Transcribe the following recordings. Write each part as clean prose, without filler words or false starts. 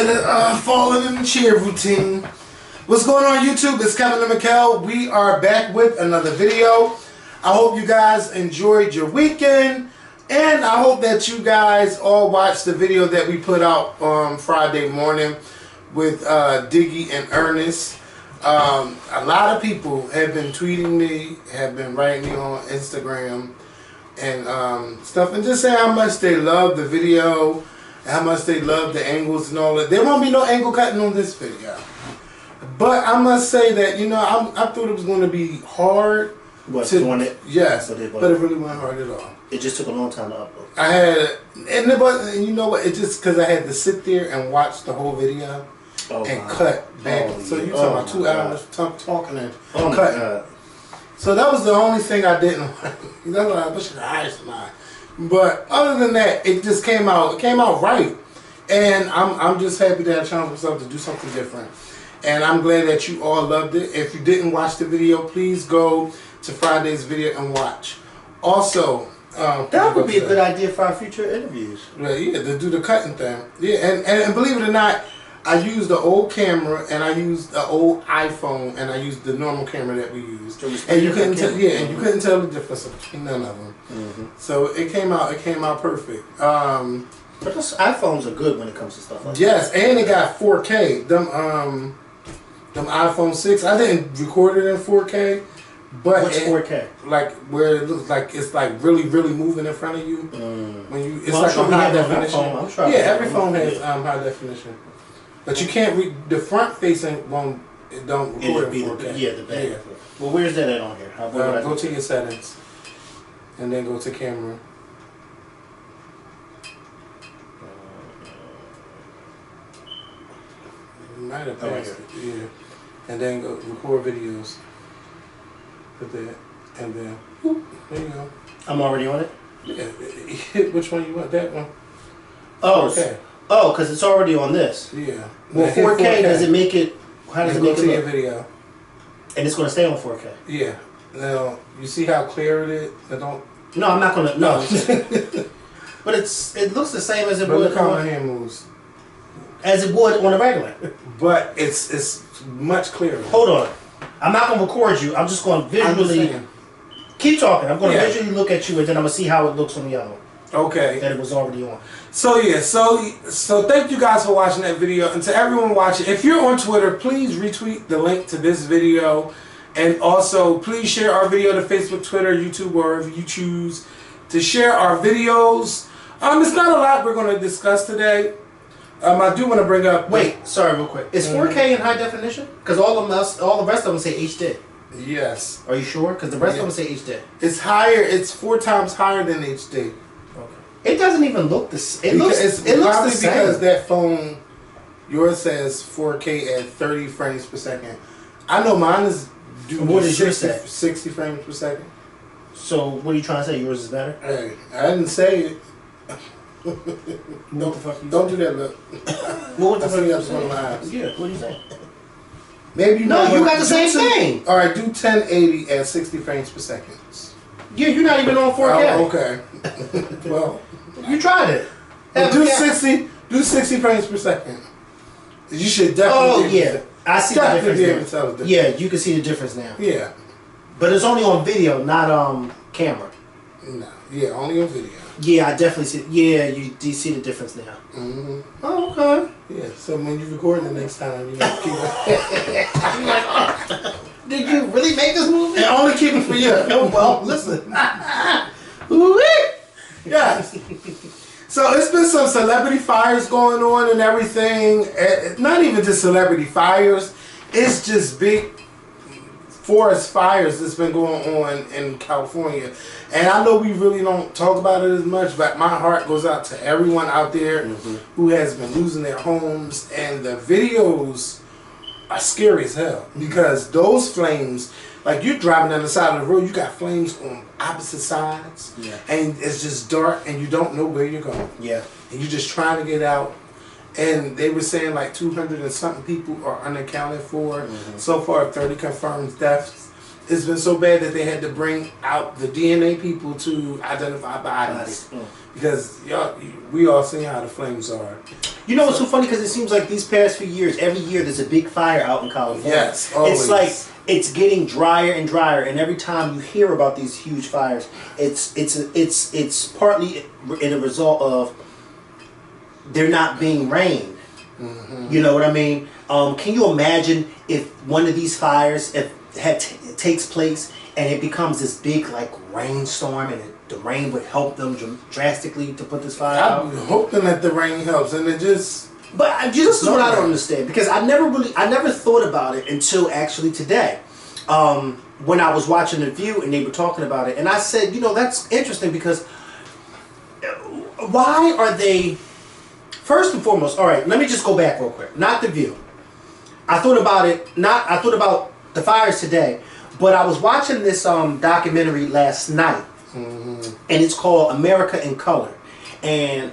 to the falling in the chair routine. What's going on YouTube? It's Kevin and Mikkel. We are back with another video. I hope you guys enjoyed your weekend, and I hope that you guys all watched the video that we put out on Friday morning with Diggy and Ernest. A lot of people have been tweeting me, have been writing me on Instagram and stuff, and just saying how much they love the video, how much they love the angles and all that. There won't be no angle cutting on this video, but I must say that, you know, I thought it was going to be hard. What, doing it? Yes, but it really wasn't hard at all. It just took a long time to upload. I had, and you know what? It just because I had to sit there and watch the whole video and cut back. So you talking about 2 hours talking and cutting. So that was the only thing I didn't like. That's why I wish I had somebody. But other than that, it just came out. It came out right, and I'm just happy that I challenged myself to do something different. And I'm glad that you all loved it. If you didn't watch the video, please go to Friday's video and watch. Also, that would be a good idea for our future interviews. Yeah, to do the cutting thing. Yeah, and believe it or not, I used the old camera and I used the old iPhone and I used the normal camera that we used. And you couldn't tell, and you couldn't tell the difference between none of them. So it came out perfect. But those iPhones are good when it comes to stuff like that. Yes, and it got 4K. Them iPhone 6, I didn't record it in 4K. But what's 4K? Like where it looks like it's like really moving in front of you. When you, it's like on high definition. Yeah, every phone has high definition. But you can't read the front facing don't record in 4K. The back. Yeah. Well, where's that at on here? Go to your settings, and then go to camera. You might have passed it. Yeah, and then go record videos. Put that, and then whoop, there you go. I'm already on it. Yeah, hit which one you want? That one. Oh, okay. Oh, because it's already on this. Yeah. Well, 4K, does it make it? How does it make it look? Your video. And it's going to stay on 4K. Yeah. Now you see how clear it is. No, I'm not going to. No. But it looks the same as it would. Look how my hand moves. As it would on a regular. But it's much clearer. Hold on. I'm not going to record you. I'm just going to visually. Keep talking. I'm going to visually look at you, and then I'm going to see how it looks on the other one. Okay. That it was already on. So yeah, so thank you guys for watching that video, and to everyone watching, if you're on Twitter, please retweet the link to this video, and also please share our video to Facebook, Twitter, YouTube, wherever you choose to share our videos. It's not a lot we're going to discuss today. I do want to bring up. Wait, sorry, real quick. Is 4K in high definition? Because all the rest of them say HD. Yes. Are you sure? Because the rest of them say HD. It's higher. It's 4 times higher than HD. It doesn't even look the same. It looks the same. Because that phone, yours says 4K at 30 frames per second. I know mine is what is yours say? 60 frames per second. So what are you trying to say? Yours is better? Hey, I didn't say it. Don't do that, look. What the fuck you got one of my eyes? Yeah, what do you say? Maybe you you got the same thing. All right, do 1080 at 60 frames per second. Yeah, you're not even on 4K. Oh, okay. Well, you tried it. Well, do 60 frames per second. You should definitely. Oh yeah, I see the difference now. Yeah, you can see the difference now. Yeah, but it's only on video, not camera. No, yeah, only on video. Yeah, I definitely see. Yeah, you do see the difference now. Oh, okay. Yeah, so when you record the next time, you know, keep it. Did you really make this movie? And only keep it for you. Well, listen. Yes. So it's been some celebrity fires going on and everything. Not even just celebrity fires. It's just big forest fires that's been going on in California. And I know we really don't talk about it as much, but my heart goes out to everyone out there who has been losing their homes. And the videos are scary as hell, because those flames, like you're driving down the side of the road, you got flames on opposite sides, and it's just dark and you don't know where you're going. Yeah. And you're just trying to get out. And they were saying like 200 and something people are unaccounted for. So far, 30 confirmed deaths. it's been so bad that they had to bring out the DNA people to identify bodies. Because we all seen how the flames are. You know what's so funny? Because it seems like these past few years, every year there's a big fire out in California. Yes, always. It's like it's getting drier and drier, and every time you hear about these huge fires, it's partly in a result of there not being rain. You know what I mean? Can you imagine if one of these fires takes place and it becomes this big like rainstorm, and the rain would help them drastically to put this fire out? I'm hoping that the rain helps, and it just. But this is what I don't understand, because I never thought about it until actually today, when I was watching The View and they were talking about it, and I said, you know, that's interesting, because why are they? First and foremost, all right, let me just go back real quick. Not The View. I thought about it. I thought about the fires today, but I was watching this documentary last night, and it's called America in Color, and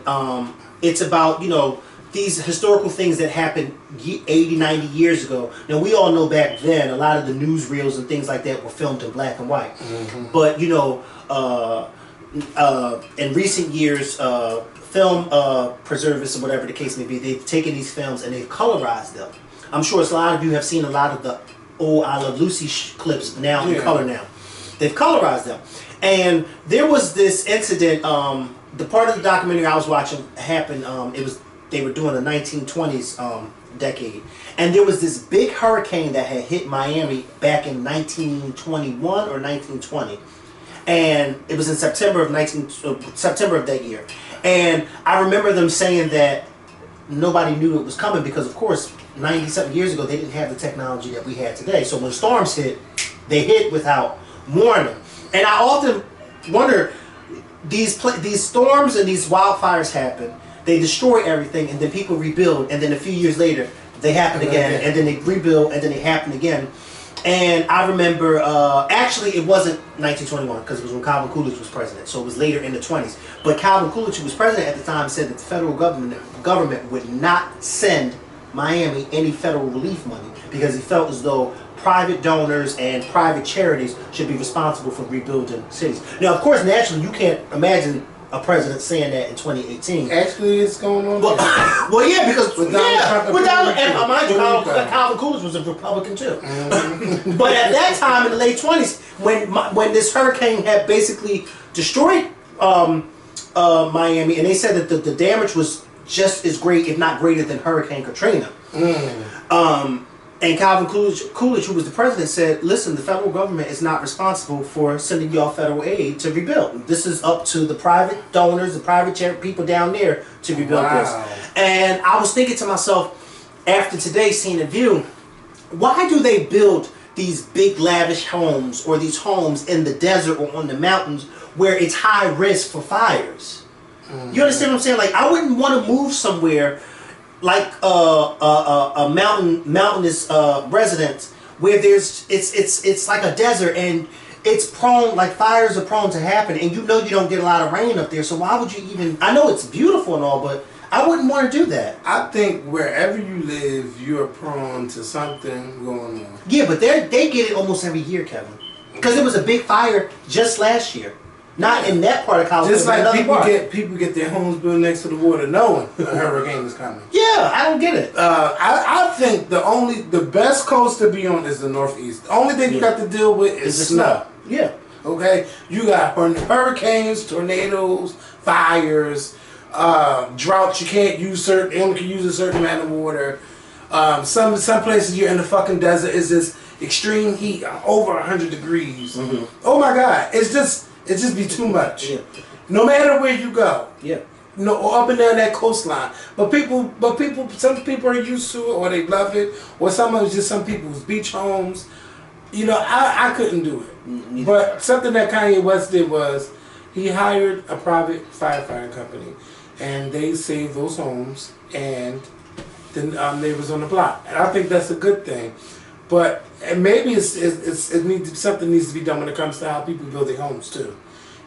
it's about, you know, these historical things that happened 80, 90 years ago. Now, we all know back then a lot of the newsreels and things like that were filmed in black and white, but you know, in recent years, film preservists or whatever the case may be, they've taken these films and they've colorized them. I'm sure a lot of you have seen a lot of the old I Love Lucy clips now in color now. They've colorized them. And there was this incident, the part of the documentary I was watching happened, they were doing the 1920s decade. And there was this big hurricane that had hit Miami back in 1921 or 1920. And it was in September of that year. And I remember them saying that nobody knew it was coming because, of course, 90-something years ago, they didn't have the technology that we had today. So when storms hit, they hit without warning. And I often wonder, these storms and these wildfires happen, they destroy everything, and then people rebuild, and then a few years later, they happen again, and then they rebuild, and then they happen again. And I remember, actually it wasn't 1921, because it was when Calvin Coolidge was president, so it was later in the 20s. But Calvin Coolidge, who was president at the time, said that the federal government would not send Miami any federal relief money because he felt as though private donors and private charities should be responsible for rebuilding cities. Now, of course, naturally, you can't imagine a president saying that in 2018. Actually, it's going on. Well, yeah, because mind you, Calvin Coolidge was a Republican too. But at that time, in the late 20s, when this hurricane had basically destroyed Miami, and they said that the damage was just as great, if not greater, than Hurricane Katrina. And Calvin Coolidge, who was the president, said, listen, the federal government is not responsible for sending y'all federal aid to rebuild. This is up to the private donors, the private charity people down there to rebuild this. And I was thinking to myself, after today seeing The View, why do they build these big lavish homes or these homes in the desert or on the mountains where it's high risk for fires? You understand what I'm saying? Like, I wouldn't want to move somewhere like a mountainous residence where it's like a desert and it's prone, like fires are prone to happen, and you know you don't get a lot of rain up there, so why would you even, I know it's beautiful and all, but I wouldn't want to do that. I think wherever you live, you're prone to something going on. Yeah, but they get it almost every year, Kevin, because there was a big fire just last year. Not in that part of California. Just like people get their homes built next to the water knowing a hurricane is coming. Yeah, I don't get it. I think the best coast to be on is the Northeast. The only thing you got to deal with is snow. Yeah. Okay? You got hurricanes, tornadoes, fires, droughts. You can't use you only can use a certain amount of water. Some places you're in the fucking desert is this extreme heat, over 100 degrees. Oh my God. It just be too much. Yeah. No matter where you go. Yeah. You know, up and down that coastline. But some people are used to it, or they love it, or some people's beach homes. You know, I couldn't do it. But something that Kanye West did was he hired a private firefighting company, and they saved those homes and the neighbors on the block. And I think that's a good thing. But maybe something needs to be done when it comes to how people build their homes too,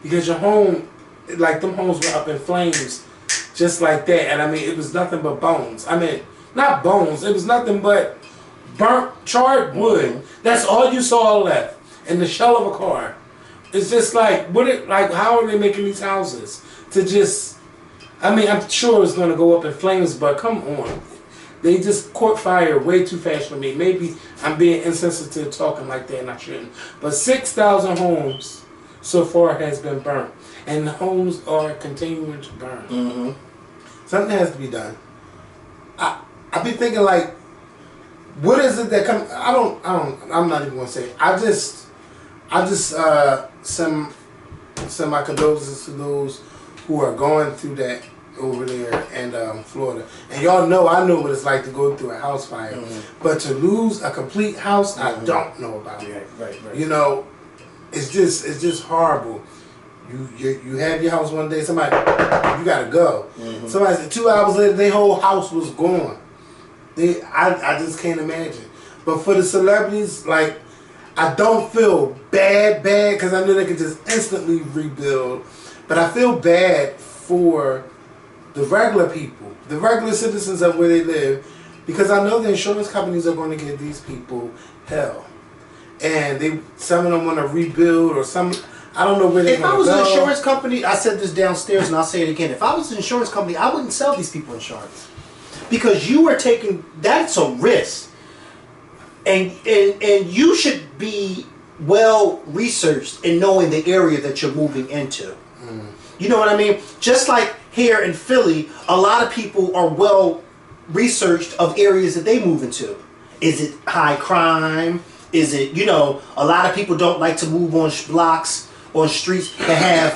because your home, like them homes were up in flames, just like that. And I mean, it was nothing but bones. I mean, not bones. It was nothing but burnt, charred wood. That's all you saw left. in the shell of a car. It's just like, how are they making these houses? To just, I mean, I'm sure it's going to go up in flames, but come on. They just caught fire way too fast for me. Maybe I'm being insensitive talking like that and I shouldn't. But 6,000 homes so far has been burnt. And the homes are continuing to burn. Mm-hmm. Something has to be done. I be thinking like, what is it that comes? I'm not even gonna say it. I just send my condolences to those who are going through that over there in Florida. And y'all know I know what it's like to go through a house fire. Mm-hmm. But to lose a complete house, I don't know about it. Right. You know, it's just horrible. You have your house one day, somebody, you gotta go. Mm-hmm. Somebody said 2 hours later, their whole house was gone. I just can't imagine. But for the celebrities, like, I don't feel bad, because I know they can just instantly rebuild. But I feel bad for the regular people, the regular citizens of where they live, because I know the insurance companies are going to give these people hell. And some of them want to rebuild or some... I don't know where they're going to go. If I was an insurance company, I said this downstairs and I'll say it again. If I was an insurance company, I wouldn't sell these people insurance. Because you are taking, that's a risk. And you should be well researched in knowing the area that you're moving into. Mm. You know what I mean? Just like here in Philly, a lot of people are well researched of areas that they move into. Is it high crime? Is it, a lot of people don't like to move on blocks or streets that have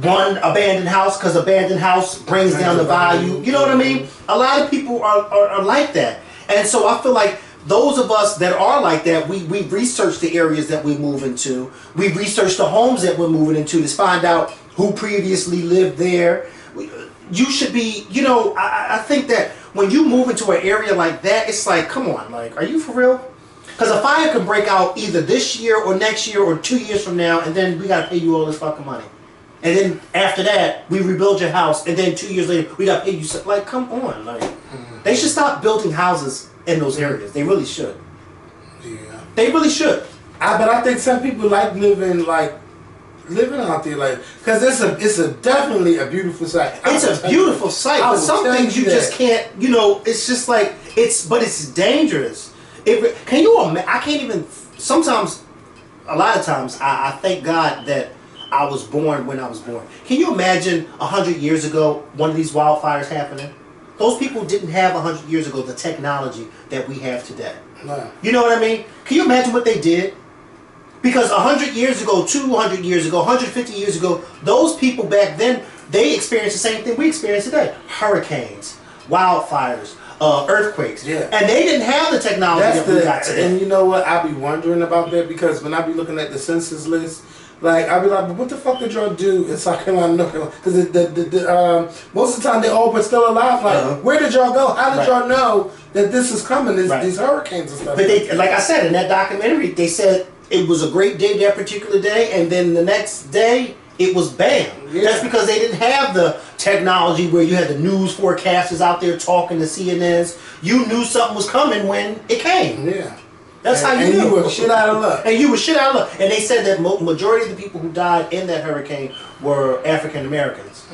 one abandoned house because abandoned house brings down the value. You know what I mean? A lot of people are like that. And so I feel like those of us that are like that, we research the areas that we move into. We research the homes that we're moving into to find out who previously lived there. You should be, I think that when you move into an area like that, it's like, come on, like, are you for real? Because a fire can break out either this year or next year or 2 years from now, and then we got to pay you all this fucking money. And then after that, we rebuild your house, and then 2 years later, we got to pay you. Like, come on. Like, they should stop building houses in those areas. They really should. Yeah. They really should. But I think some people like living out there, like, because it's definitely a beautiful sight. It's a beautiful sight, but some things you just can't, it's just like, but it's dangerous. Can you imagine? I can't even. Sometimes, a lot of times, I thank God that I was born when I was born. Can you imagine 100 years ago one of these wildfires happening? Those people didn't have 100 years ago the technology that we have today. No. You know what I mean? Can you imagine what they did? Because 100 years ago, 200 years ago, 150 years ago, those people back then, they experienced the same thing we experience today: hurricanes, wildfires. Earthquakes. Yeah. And they didn't have the technology that we got today. And you know what? I be wondering about that because when I be looking at the census list, like, I be like, but what the fuck did y'all do in South Carolina, North Carolina? Because most of the time they all but still alive. Like, where did y'all go? How did y'all know that this is coming, these hurricanes and stuff? But like I said, in that documentary, they said it was a great day that particular day, and then the next day, it was bam. Yeah. That's because they didn't have the technology where you had the news forecasters out there talking to CNNs. You knew something was coming when it came. Yeah. That's how you knew. And you were shit out of luck. And you were shit out of luck. And they said that majority of the people who died in that hurricane were African Americans.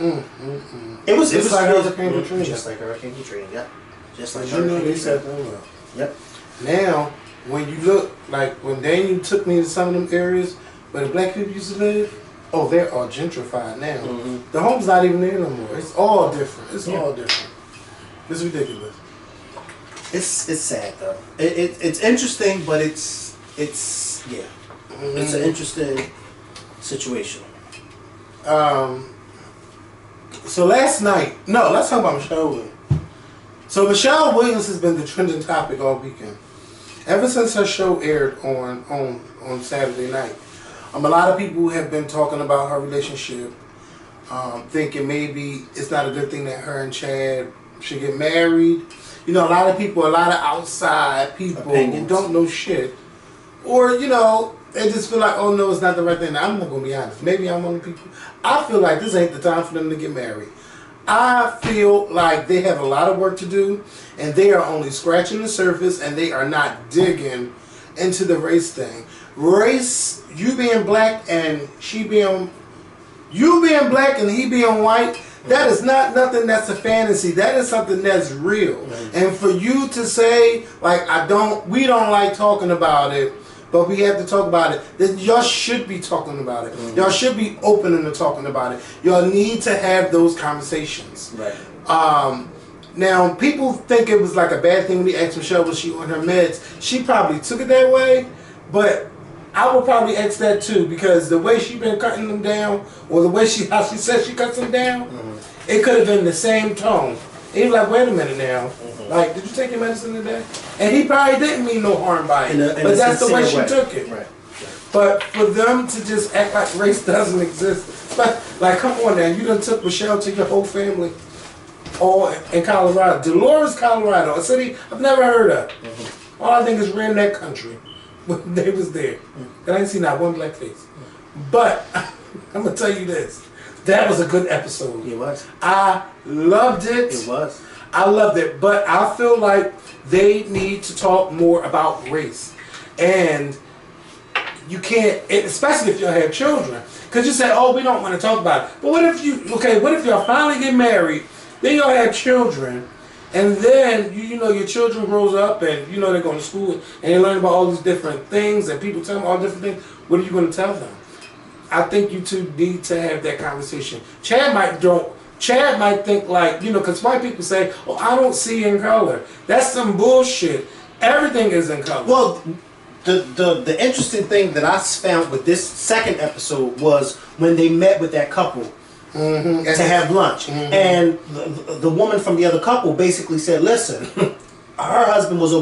It was like Hurricane Katrina. Just like Hurricane Katrina, yep. Just like Hurricane Katrina. They said that well. Yep. Now, when you look, like when Daniel took me to some of them areas where the black people used to live, they're all gentrified now. Mm-hmm. The home's not even there no more. It's all different. It's all different. It's ridiculous. It's sad though. It's interesting, but it's It's an interesting situation. So last night, let's talk about Michelle Williams. So Michelle Williams has been the trending topic all weekend. Ever since her show aired on Saturday night. A lot of people have been talking about her relationship, thinking maybe it's not a good thing that her and Chad should get married. A lot of people, a lot of outside people who don't know shit. Or, they just feel like, oh no, it's not the right thing. Now, I'm not going to be honest. Maybe I'm one of the people. I feel like this ain't the time for them to get married. I feel like they have a lot of work to do, and they are only scratching the surface, and they are not digging into the race thing. race, you being black and you being black and he being white, that is not nothing that's a fantasy. That is something that's real. And for you to say, like, we don't like talking about it, but we have to talk about it, then y'all should be talking about it. Y'all should be open into talking about it. Y'all need to have those conversations. Right. Now, people think it was like a bad thing when we asked Michelle was she on her meds. She probably took it that way, but I would probably ask that too, because the way she been cutting them down, or the way how she said she cuts them down, it could have been the same tone. He was like, wait a minute now. Like, did you take your medicine today? And he probably didn't mean no harm by it. But that's the way she took it. Right. But for them to just act like race doesn't exist. But, like, come on now. You done took Michelle to your whole family all in Colorado. Dolores, Colorado. A city I've never heard of. All I think is ran that country when they was there. And I ain't seen not one black face. But I'm going to tell you this. That was a good episode. It was. I loved it. It was. I loved it. But I feel like they need to talk more about race. And you can't, especially if you have children. Because you say, oh, we don't want to talk about it. But what if what if y'all finally get married, then y'all have children, and then, you know, your children grows up and, you know, they're going to school and they learn about all these different things and people tell them all different things. What are you going to tell them? I think you two need to have that conversation. Chad might think like, you know, because white people say, oh, I don't see in color. That's some bullshit. Everything is in color. Well, the interesting thing that I found with this second episode was when they met with that couple to have lunch. And the woman from the other couple basically said, listen, her husband was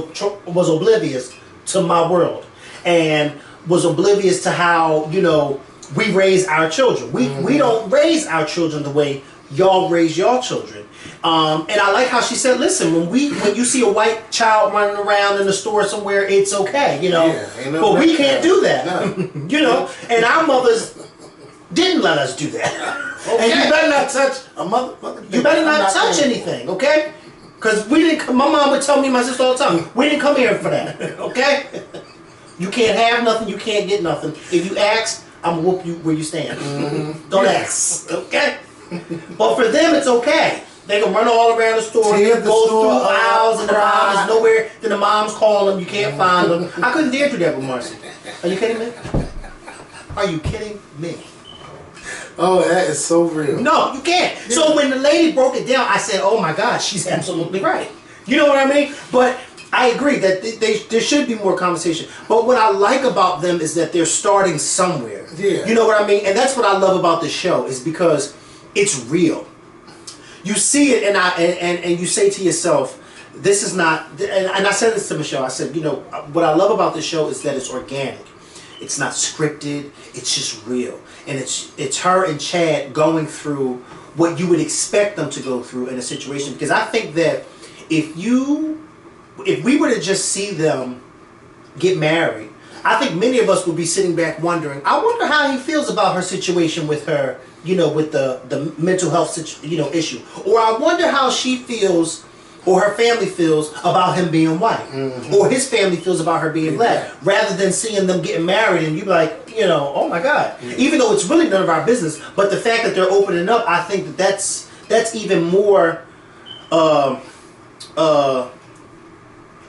oblivious to my world and was oblivious to how, you know, we raise our children. We don't raise our children the way y'all raise y'all children. And I like how she said, listen, when you see a white child running around in the store somewhere, it's okay, you know. Yeah, but we can't do that. No. You know, and our mothers didn't let us do that. Okay. And you better not touch a motherfucker. You better not touch anything, okay? Because we didn't. My mom would tell me, my sister all the time, we didn't come here for that, okay? You can't have nothing. You can't get nothing. If you ask, I'm gonna whoop you where you stand. Don't ask, okay? But for them, it's okay. They can run all around the store, go through aisles, and the mom is nowhere. Then the moms call them. You can't find them. I couldn't dare do that with Marcy. Are you kidding me? Are you kidding me? Oh, that is so real. No, you can't. So when the lady broke it down, I said, oh my God, she's absolutely right. You know what I mean? But I agree that there should be more conversation. But what I like about them is that they're starting somewhere. Yeah. You know what I mean? And that's what I love about this show, is because it's real. You see it and you say to yourself, this is not, and I said this to Michelle, I said, you know, what I love about this show is that it's organic. It's not scripted, it's just real. And it's her and Chad going through what you would expect them to go through in a situation. Because I think that if we were to just see them get married, I think many of us would be sitting back wondering, I wonder how he feels about her situation with her, you know, with the mental health issue. Or I wonder how she feels, or her family feels, about him being white. Or his family feels about her being black. Rather than seeing them getting married and you be like, you know, oh my God. Even though it's really none of our business, but the fact that they're opening up, I think that's even more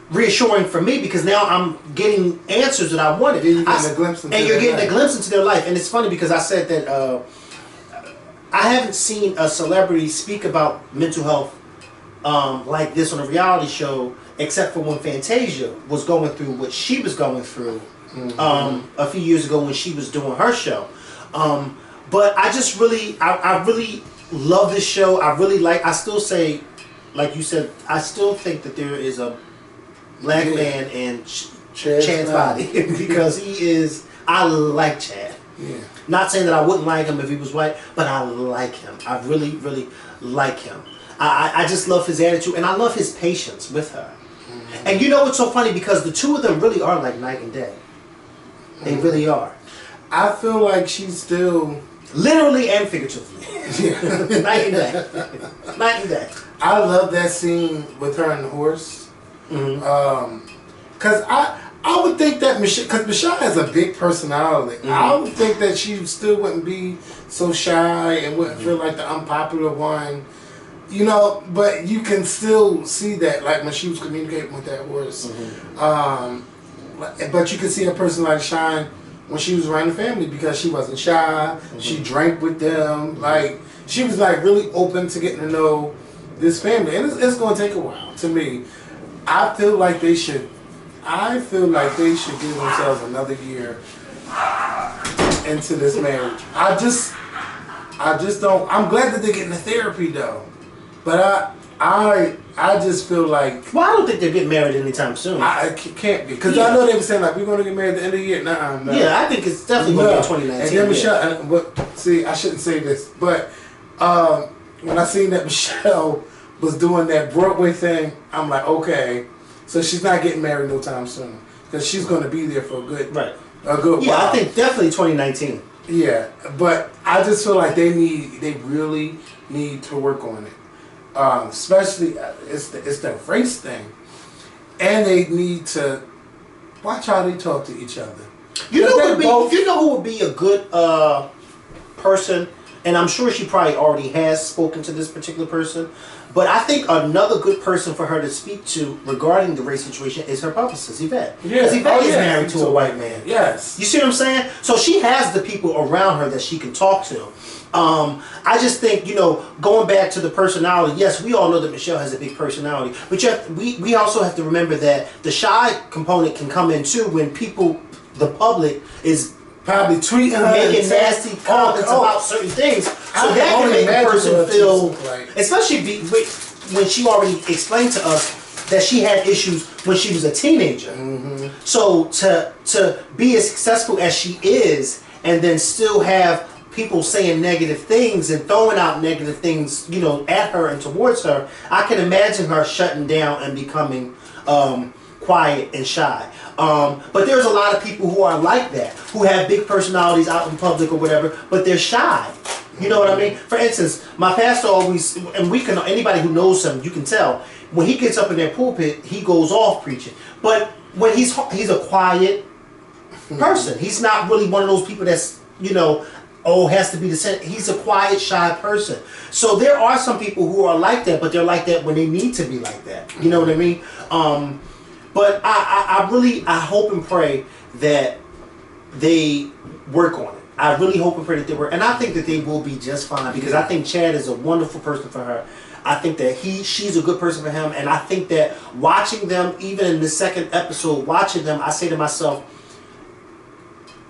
reassuring for me, because now I'm getting answers that I wanted. You're getting a glimpse into their life. And it's funny because I said that I haven't seen a celebrity speak about mental health like this on a reality show, except for when Fantasia was going through what she was going through a few years ago when she was doing her show. But I just really, I really love this show. I still say, like you said, I still think that there is a black man in Chad's body because he is, I like Chad. Yeah. Not saying that I wouldn't like him if he was white, but I like him. I really, really like him. I just love his attitude, and I love his patience with her. And you know what's so funny? Because the two of them really are like night and day. They really are. I feel like she's still... Literally and figuratively. Night and day. Night and day. I love that scene with her and the horse. Because I I would think that Michelle, because Michelle has a big personality, I would think that she still wouldn't be so shy and wouldn't feel like the unpopular one. You know, but you can still see that, like when she was communicating with that horse. But you can see her personality shine when she was around the family because she wasn't shy. She drank with them. Like, she was like really open to getting to know this family. And it's going to take a while, to me. I feel like they should give themselves another year into this marriage. I just don't. I'm glad that they're getting the therapy though. But I just feel like... Well, I don't think they're getting married anytime soon. I can't be. Because I know they were saying, like, we're going to get married at the end of the year. No. Yeah, I think it's definitely going to be 2019. And then Michelle... see, I shouldn't say this, but when I seen that Michelle was doing that Broadway thing, I'm like, okay. So she's not getting married no time soon. Because she's going to be there for a good while. Yeah, I think definitely 2019. Yeah, but I just feel like they really need to work on it. Especially it's the race thing, and they need to watch how they talk to each other. You know who would be a good person, and I'm sure she probably already has spoken to this particular person. But I think another good person for her to speak to regarding the race situation is her publicist, Yvette. Because Yvette is married to a white man. Yes. You see what I'm saying? So she has the people around her that she can talk to. I just think, going back to the personality, yes, we all know that Michelle has a big personality. But we also have to remember that the shy component can come in too when the public is probably tweeting her, making nasty comments about certain things. So that can make a person feel, especially when she already explained to us that she had issues when she was a teenager. So to be as successful as she is and then still have people saying negative things and throwing out negative things, at her and towards her, I can imagine her shutting down and becoming quiet and shy. But there's a lot of people who are like that, who have big personalities out in public or whatever, but they're shy. You know what I mean? For instance, my pastor always, and anybody who knows him, you can tell, when he gets up in that pulpit, he goes off preaching. But when he's a quiet person. He's not really one of those people that's, has to be the center. He's a quiet, shy person. So there are some people who are like that, but they're like that when they need to be like that. You know what I mean? But I hope and pray that they work on it. I really hope and pray that they work. And I think that they will be just fine because I think Chad is a wonderful person for her. I think that she's a good person for him. And I think that watching them, even in the second episode, watching them, I say to myself,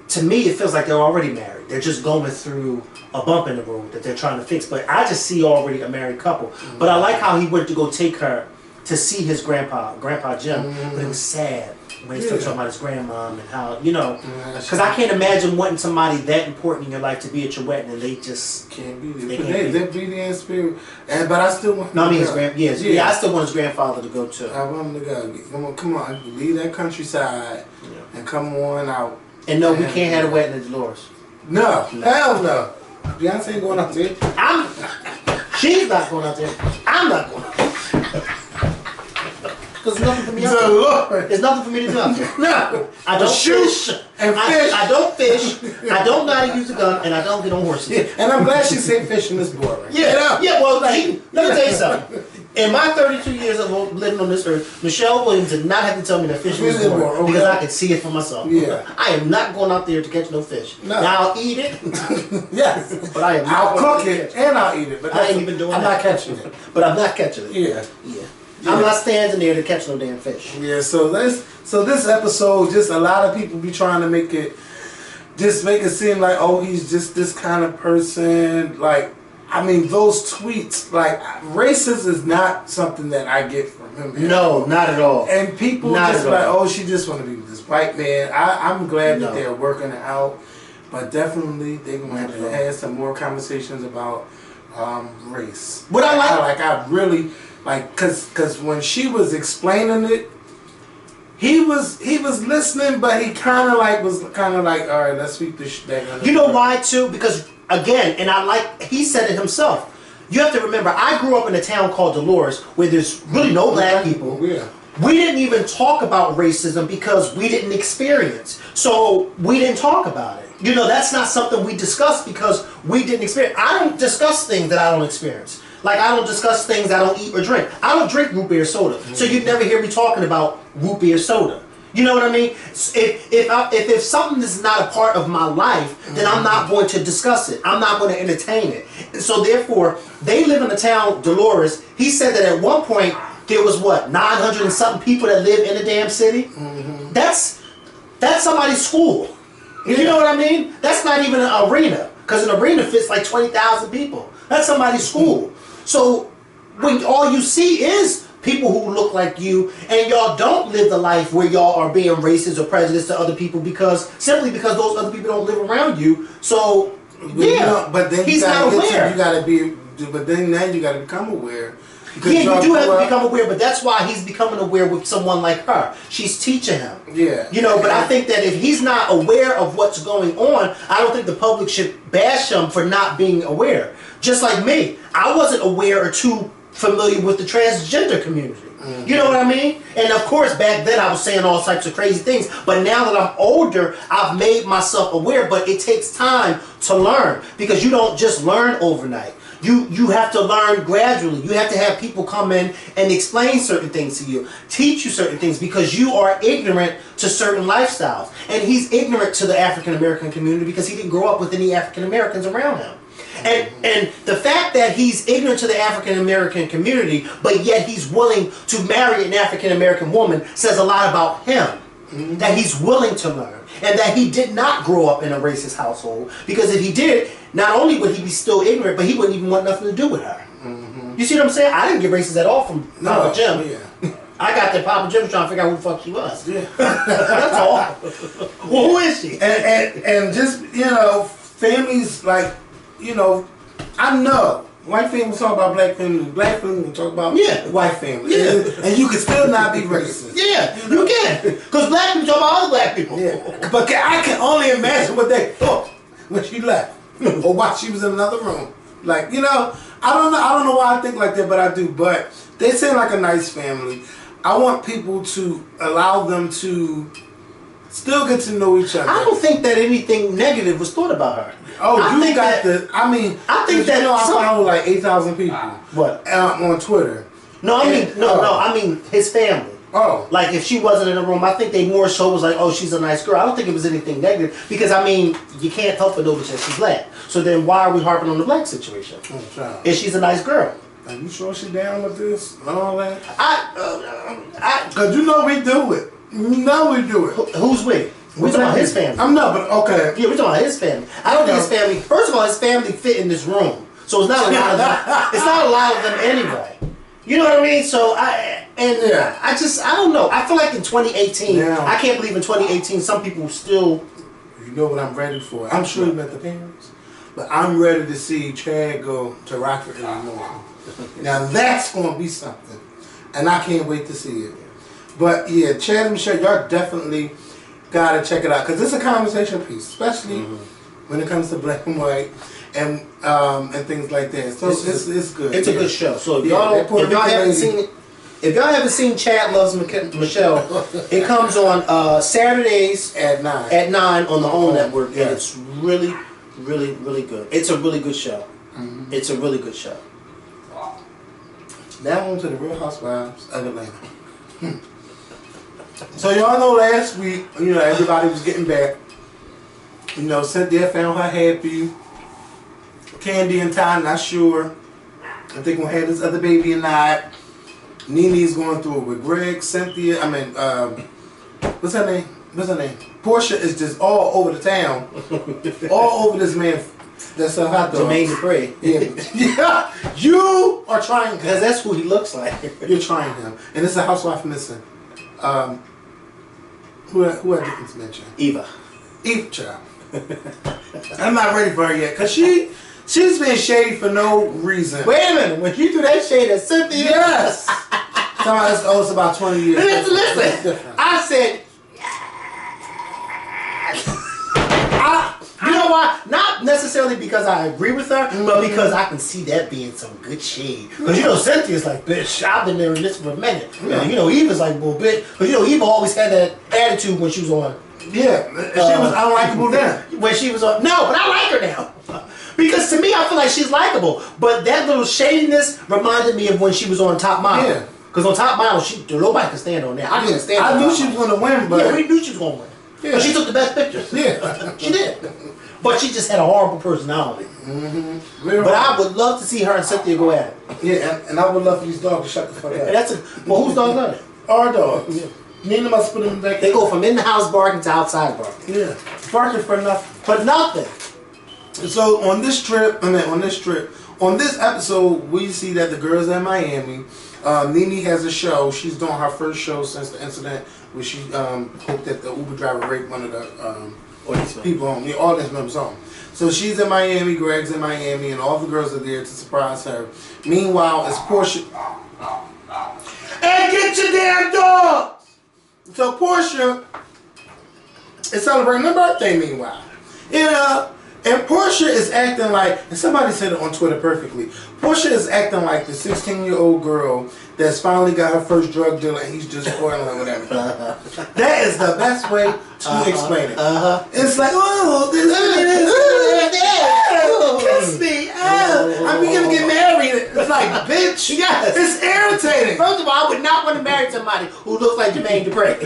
to me, it feels like they're already married. They're just going through a bump in the road that they're trying to fix. But I just see already a married couple. Mm-hmm. But I like how he went to go take her to see his Grandpa Jim. Mm-hmm. But it was sad when he's still talking about his grandmom and how, because I can't imagine wanting somebody that important in your life to be at your wedding and they just can't be there. They'll be there in spirit. But I still want him to go. I still want his grandfather to go too. I want him to go. Come on, leave that countryside and come on out. And no, we can't have a wedding at Dolores. No, hell no. Beyonce ain't going out there. She's not going out there. I'm not going out there. Because nothing for me out there. There's nothing for me to do out there. No. I don't fish. And fish. I don't fish. I don't know how to use a gun. And I don't get on horses. Yeah. And I'm glad she said fishing is boring. Yeah. Yeah, well, let me tell you something. In my 32 years of living on this earth, Michelle Williams did not have to tell me that fishing is boring because I could see it for myself. Yeah. I am not going out there to catch no fish. No. Now I'll eat it. Yes. But I am not I'll cook it and I'll eat it. But I ain't even doing that. I'm not catching it. But I'm not catching it. Yeah. I'm not standing there to catch no damn fish. Yeah, so this episode, just a lot of people be trying to make it seem like, oh, he's just this kind of person. Like, I mean, those tweets, like, racist is not something that I get from him. No, not at all. And people just like, oh, she just want to be with this white man. I'm glad that they're working it out, but definitely they're going to have to have some more conversations about race. What I really like, cause when she was explaining it, he was listening, but he was kind of like, all right, let's sweep this back. You know why too? Because again, and he said it himself. You have to remember, I grew up in a town called Dolores, where there's really no black people. Yeah. we didn't even talk about racism because we didn't experience. So we didn't talk about it. You know, that's not something we discuss because we didn't experience. I don't discuss things that I don't experience. Like, I don't discuss things I don't eat or drink. I don't drink root beer soda. So you'd never hear me talking about root beer soda. You know what I mean? If something is not a part of my life, then I'm not going to discuss it. I'm not going to entertain it. And so therefore, they live in the town, Dolores. He said that at one point, there was what, 900 and something people that live in the damn city? Mm-hmm. That's somebody's school. You know what I mean? That's not even an arena. Because an arena fits like 20,000 people. That's somebody's school. So when all you see is people who look like you, and y'all don't live the life where y'all are being racist or prejudiced to other people simply because those other people don't live around you. So but then he's not aware. But then now you got to become aware. Yeah, you do have to become aware, but that's why he's becoming aware with someone like her. She's teaching him. Yeah. You know, but I think that if he's not aware of what's going on, I don't think the public should bash him for not being aware. Just like me. I wasn't aware or too familiar with the transgender community. Mm-hmm. You know what I mean? And of course, back then I was saying all types of crazy things. But now that I'm older, I've made myself aware. But it takes time to learn because you don't just learn overnight. You have to learn gradually. You have to have people come in and explain certain things to you, teach you certain things because you are ignorant to certain lifestyles. And he's ignorant to the African American community because he didn't grow up with any African Americans around him. And the fact that he's ignorant to the African American community, but yet he's willing to marry an African American woman says a lot about him. Mm-hmm. That he's willing to learn. And that he did not grow up in a racist household. Because if he did, not only would he be still ignorant, but he wouldn't even want nothing to do with her. Mm-hmm. You see what I'm saying? I didn't get racist at all from Papa Jim. Yeah. I got that Papa Jim was trying to figure out who the fuck she was. Yeah. That's all. Well, who is she? And just, you know, families like, you know, I know. White families talk about black families. Black families talk about white families. Yeah. And you can still not be racist. Yeah, you can. Because black people talk about other black people. Yeah. But I can only imagine what they thought when she left. Or while she was in another room. Like, you know, I don't know why I think like that, but I do. But they seem like a nice family. I want people to allow them to still get to know each other. I don't think that anything negative was thought about her. Oh, I think that I think that, you know, I follow like 8,000 people. What? On Twitter. No, I mean his family. Oh. Like, if she wasn't in the room, I think they more so was like, oh, she's a nice girl. I don't think it was anything negative. Because, I mean, you can't help but notice that she's black. So then why are we harping on the black situation? If she's a nice girl. Are you sure she's down with this and all that? Because you know we do it. You know we do it. Who's we? We're talking about his family. I'm not, but okay. Yeah, we're talking about his family. I don't think his family, first of all, his family fit in this room. So it's not a lot of them. It's not a lot of them anyway. You know what I mean? So I don't know. I feel like in 2018, I can't believe in 2018 some people still. You know what I'm ready for? I'm sure you met the parents, but I'm ready to see Chad go to Rockford, Illinois. Now that's going to be something, and I can't wait to see it. But yeah, Chad and Michelle, y'all definitely gotta check it out because it's a conversation piece, especially when it comes to black and white and things like that. So it's good. It's a good show. So if y'all haven't seen Chad Loves Michelle, it comes on Saturdays at 9. At 9 on the OWN network, and it's really, really, really good. It's a really good show. Mm-hmm. It's a really good show. Now on to the Real Housewives of Atlanta. So y'all know last week, you know, everybody was getting back. You know, Cynthia found her happy. Kandi and Ty, not sure if they're going to have this other baby or not. Nene's going through it with Greg. Cynthia, what's her name? Porsha is just all over the town. All over this man that's a hot dog. Jermaine Dupri. Yeah. You are trying him. Because that's who he looks like. You're trying him. And it's a housewife missing. Who I didn't mention? Eva, child. I'm not ready for her yet, because she's been shady for no reason. Wait a minute, when you do that shade at Cynthia? Yes. It's about 20 years. Listen. I said, you know why? necessarily because I agree with her, but because I can see that being some good shade. Because, you know, Cynthia's like, bitch, I've been there in this for a minute. And, you know, Eva's like, well, bitch. Because, you know, Eva always had that attitude when she was on. Yeah, she was unlikable then. When she was on. No, but I like her now. Because to me, I feel like she's likable. But that little shadiness reminded me of when she was on Top Model. Yeah. Because on Top Model, nobody could stand on that. I couldn't stand on I knew she was going to win, but... Yeah, we knew she was going to win. Yeah. But she took the best pictures. Yeah. She did. But she just had a horrible personality. But I would love to see her and Cynthia go at it. Yeah, and I would love for these dogs to shut the fuck up. And well, whose dogs are they? Our dogs. Yeah. Neither must put them back. They go from in-the-house barking to outside barking. Yeah. Barking for nothing. For nothing. So on this episode, we see that the girls in Miami. Nene has a show. She's doing her first show since the incident where she hoped that the Uber driver raped one of the people home. The audience members home. So she's in Miami, Greg's in Miami, and all the girls are there to surprise her. Meanwhile, it's Porsha. Hey, get your damn dog! So Porsha is celebrating her birthday. Meanwhile, and Porsha is acting like, and somebody said it on Twitter perfectly, Porsha is acting like the 16-year-old girl that's finally got her first drug dealer and he's just spoiling her with everything. That is the best way to explain it. It's like, oh, this kiss me. I'm gonna get married. It's like, bitch, yes. It's irritating. First of all, I would not want to marry somebody who looks like Jermaine Dupri.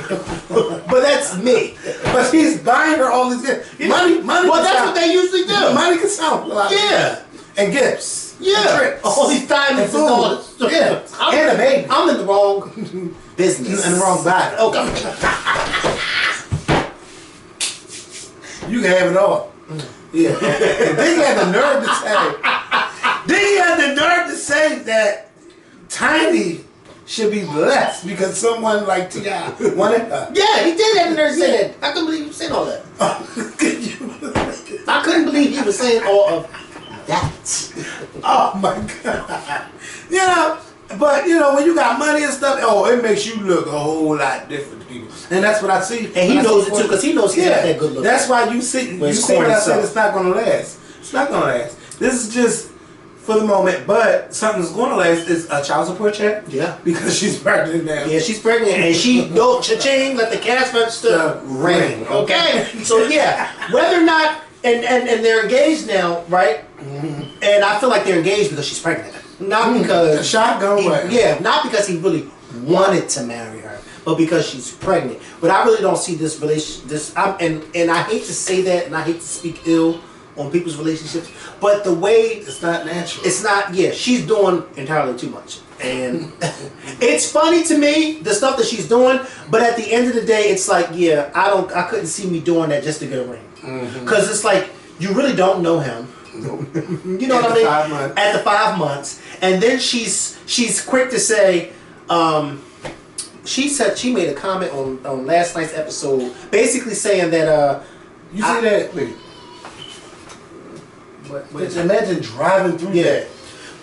But that's me. But he's buying her all this gifts. Money. Well, that's what they usually do. Money can sound a lot. Yeah. And gifts. Yeah. And trips. All these diamonds and all this. Yeah. And a baby. I'm in the wrong business. In the wrong body. Okay. You can have it all. Yeah. Then he had the nerve to say that Tiny should be blessed because someone like T.I. wanted her. Yeah, he did have the nerve to say that. I couldn't believe he was saying all that. I couldn't believe he was saying all of that. Oh my God. You know, but you know, when you got money and stuff, it makes you look a whole lot different to people. And that's what I see. And he knows it too, because he knows he's not that good looking. That's why you see what I said, it's not going to last. It's not going to last. This is just for the moment, but something that's going to last is a child support check. Yeah. Because she's pregnant now. Yeah, she's pregnant, and she, cha-ching, let the cash register ring. Okay? So yeah, whether or not, and they're engaged now, right? And I feel like they're engaged because she's pregnant. Not because shotgun way. Yeah, not because he really wanted to marry her, but because she's pregnant. But I really don't see this relationship. And I hate to say that, and I hate to speak ill on people's relationships, but the way it's not natural. It's not. Yeah, she's doing entirely too much, and it's funny to me the stuff that she's doing. But at the end of the day, it's like, yeah, I couldn't see me doing that just to get a ring, because it's like you really don't know him. Nope. You know what I mean? At the 5 months, and then she's quick to say, she said she made a comment on last night's episode, basically saying that you see that? Wait. But imagine driving through that.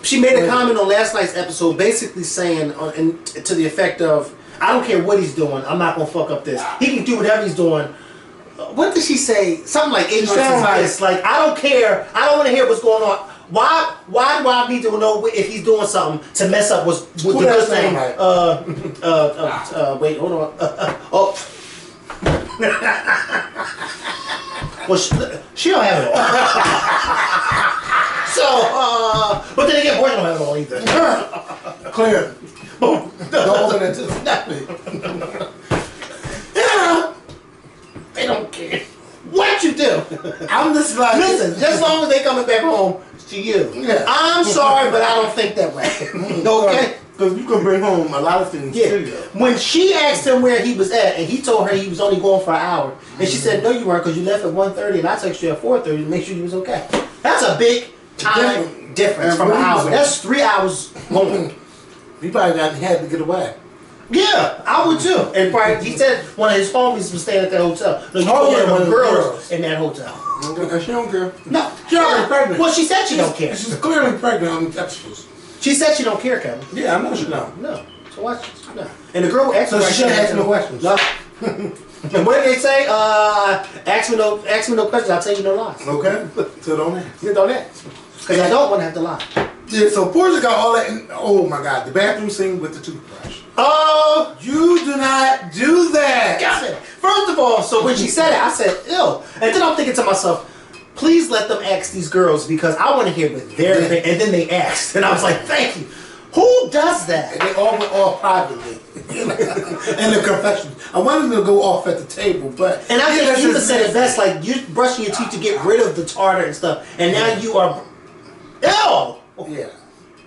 She made a comment on last night's episode, basically saying, to the effect of, I don't care what he's doing, I'm not gonna fuck up this. He can do whatever he's doing. What did she say? Something like ignorance. Like, I don't care. I don't want to hear what's going on. Why do I need to know if he's doing something to mess up with the good thing? Wait, hold on. Well, she don't have it all. So, but then again, boys don't have it all either. Clear. Boom. Don't open it to they don't care what you do. I'm just like, listen, just as long as they coming back home to you. Yeah. I'm sorry, but I don't think that way. Okay? Because you can bring home a lot of things to you. When she asked him where he was at, and he told her he was only going for an hour, and she said, no, you weren't, because you left at 1:30, and I texted you at 4:30 to make sure you was okay. That's a big time difference from an hour. That's 3 hours more. He probably had to get away. Yeah, I would too. And probably, he said one of his homies was staying at that hotel. No, you told one of the girls in that hotel. She don't care. No, she's already pregnant. Well, she said she don't care. She's clearly pregnant on the testicles. She said she don't care, Kevin. Yeah, I know she don't. No. So watch. No. And the girl asked so she shouldn't ask no questions. No. And what did they say? Ask me no questions. I'll tell you no lies. Okay. So don't ask. You don't ask. Because I don't want to have to lie. Yeah, so Porsha got all that. Oh my God, the bathroom scene with the toothbrush. Oh, You do not do that. got it. First of all, so when she said it, I said, ew. And then I'm thinking to myself, please let them ask these girls because I want to hear what their opinion. And then they asked. And I was like, thank you. Who does that? And they all went off privately. In the confession. I wanted them to go off at the table, but... And I think you said it best, like, you're brushing your teeth to get rid of the tartar and stuff. And now you are... Ew! Yeah.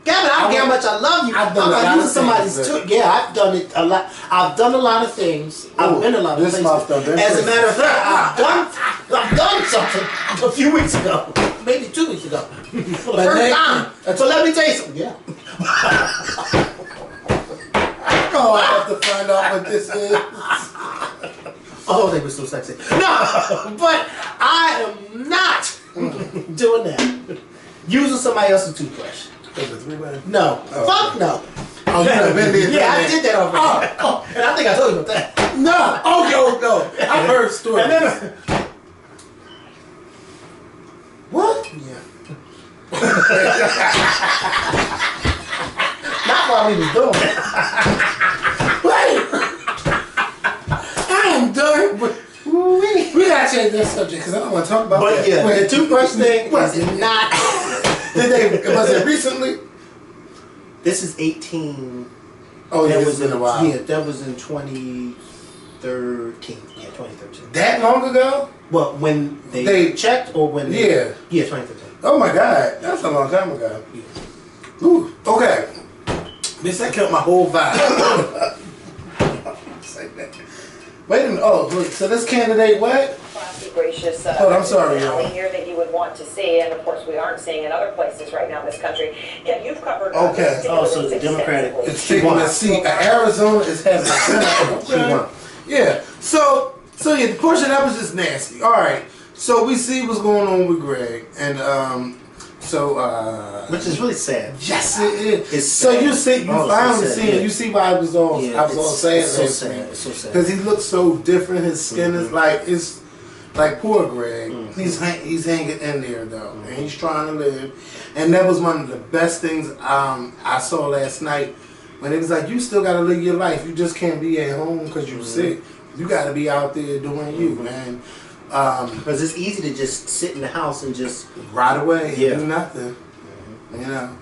Gavin, I don't care how much I love you. I've done a lot of somebody's things, yeah, I've done it a lot. I've done a lot of things. I've been a lot of places. As a matter of fact, I've done something a few weeks ago, maybe 2 weeks ago, for the first time. So let me tell you something. Yeah. Oh, I have to find out what this is. Oh, they were so sexy. No, but I am not doing that. Using somebody else's toothbrush. No. Oh, Fuck no. Oh, you have been there. Yeah, I did that already. Oh, and I think I told you about that. No. Oh, no. I've heard stories. And then, What? yeah. Not while we was doing it. Wait. I am done. We gotta change that subject because I don't want to talk about that. But yeah, Wait, the toothbrush thing was not. was it recently? This is 18. Oh, yeah, that this was has been a while. Yeah, that was in 2013. Yeah, 2013. That long ago? Well, when they checked or when they, Yeah. Yeah, 2013. Oh my God, that's a long time ago. Yeah. Ooh, okay. Bitch, that killed my whole vibe. Wait a minute. Oh, wait, so this candidate what? Classy, gracious I'm sorry, finale y'all. here that you would want to see, and of course we aren't seeing in other places right now in this country. Ken, you've covered. Okay. Oh, so the Democratic. It's taking a seat. Arizona is having a She won. Yeah. So yeah, the portion that was just nasty. All right. So we see what's going on with Greg, and Which is really sad. yes, it is. It's so sad. you see, you finally see it. Yeah. You see why I was all Yeah, I was all sad. It's so sad. It's so sad. Because he looks so different. His skin is like it's like poor Greg. He's hanging in there though, and he's trying to live. And that was one of the best things I saw last night when it was like, you still got to live your life. You just can't be at home because you're sick. You got to be out there doing you, man. Because it's easy to just sit in the house and just right away and do nothing, you know.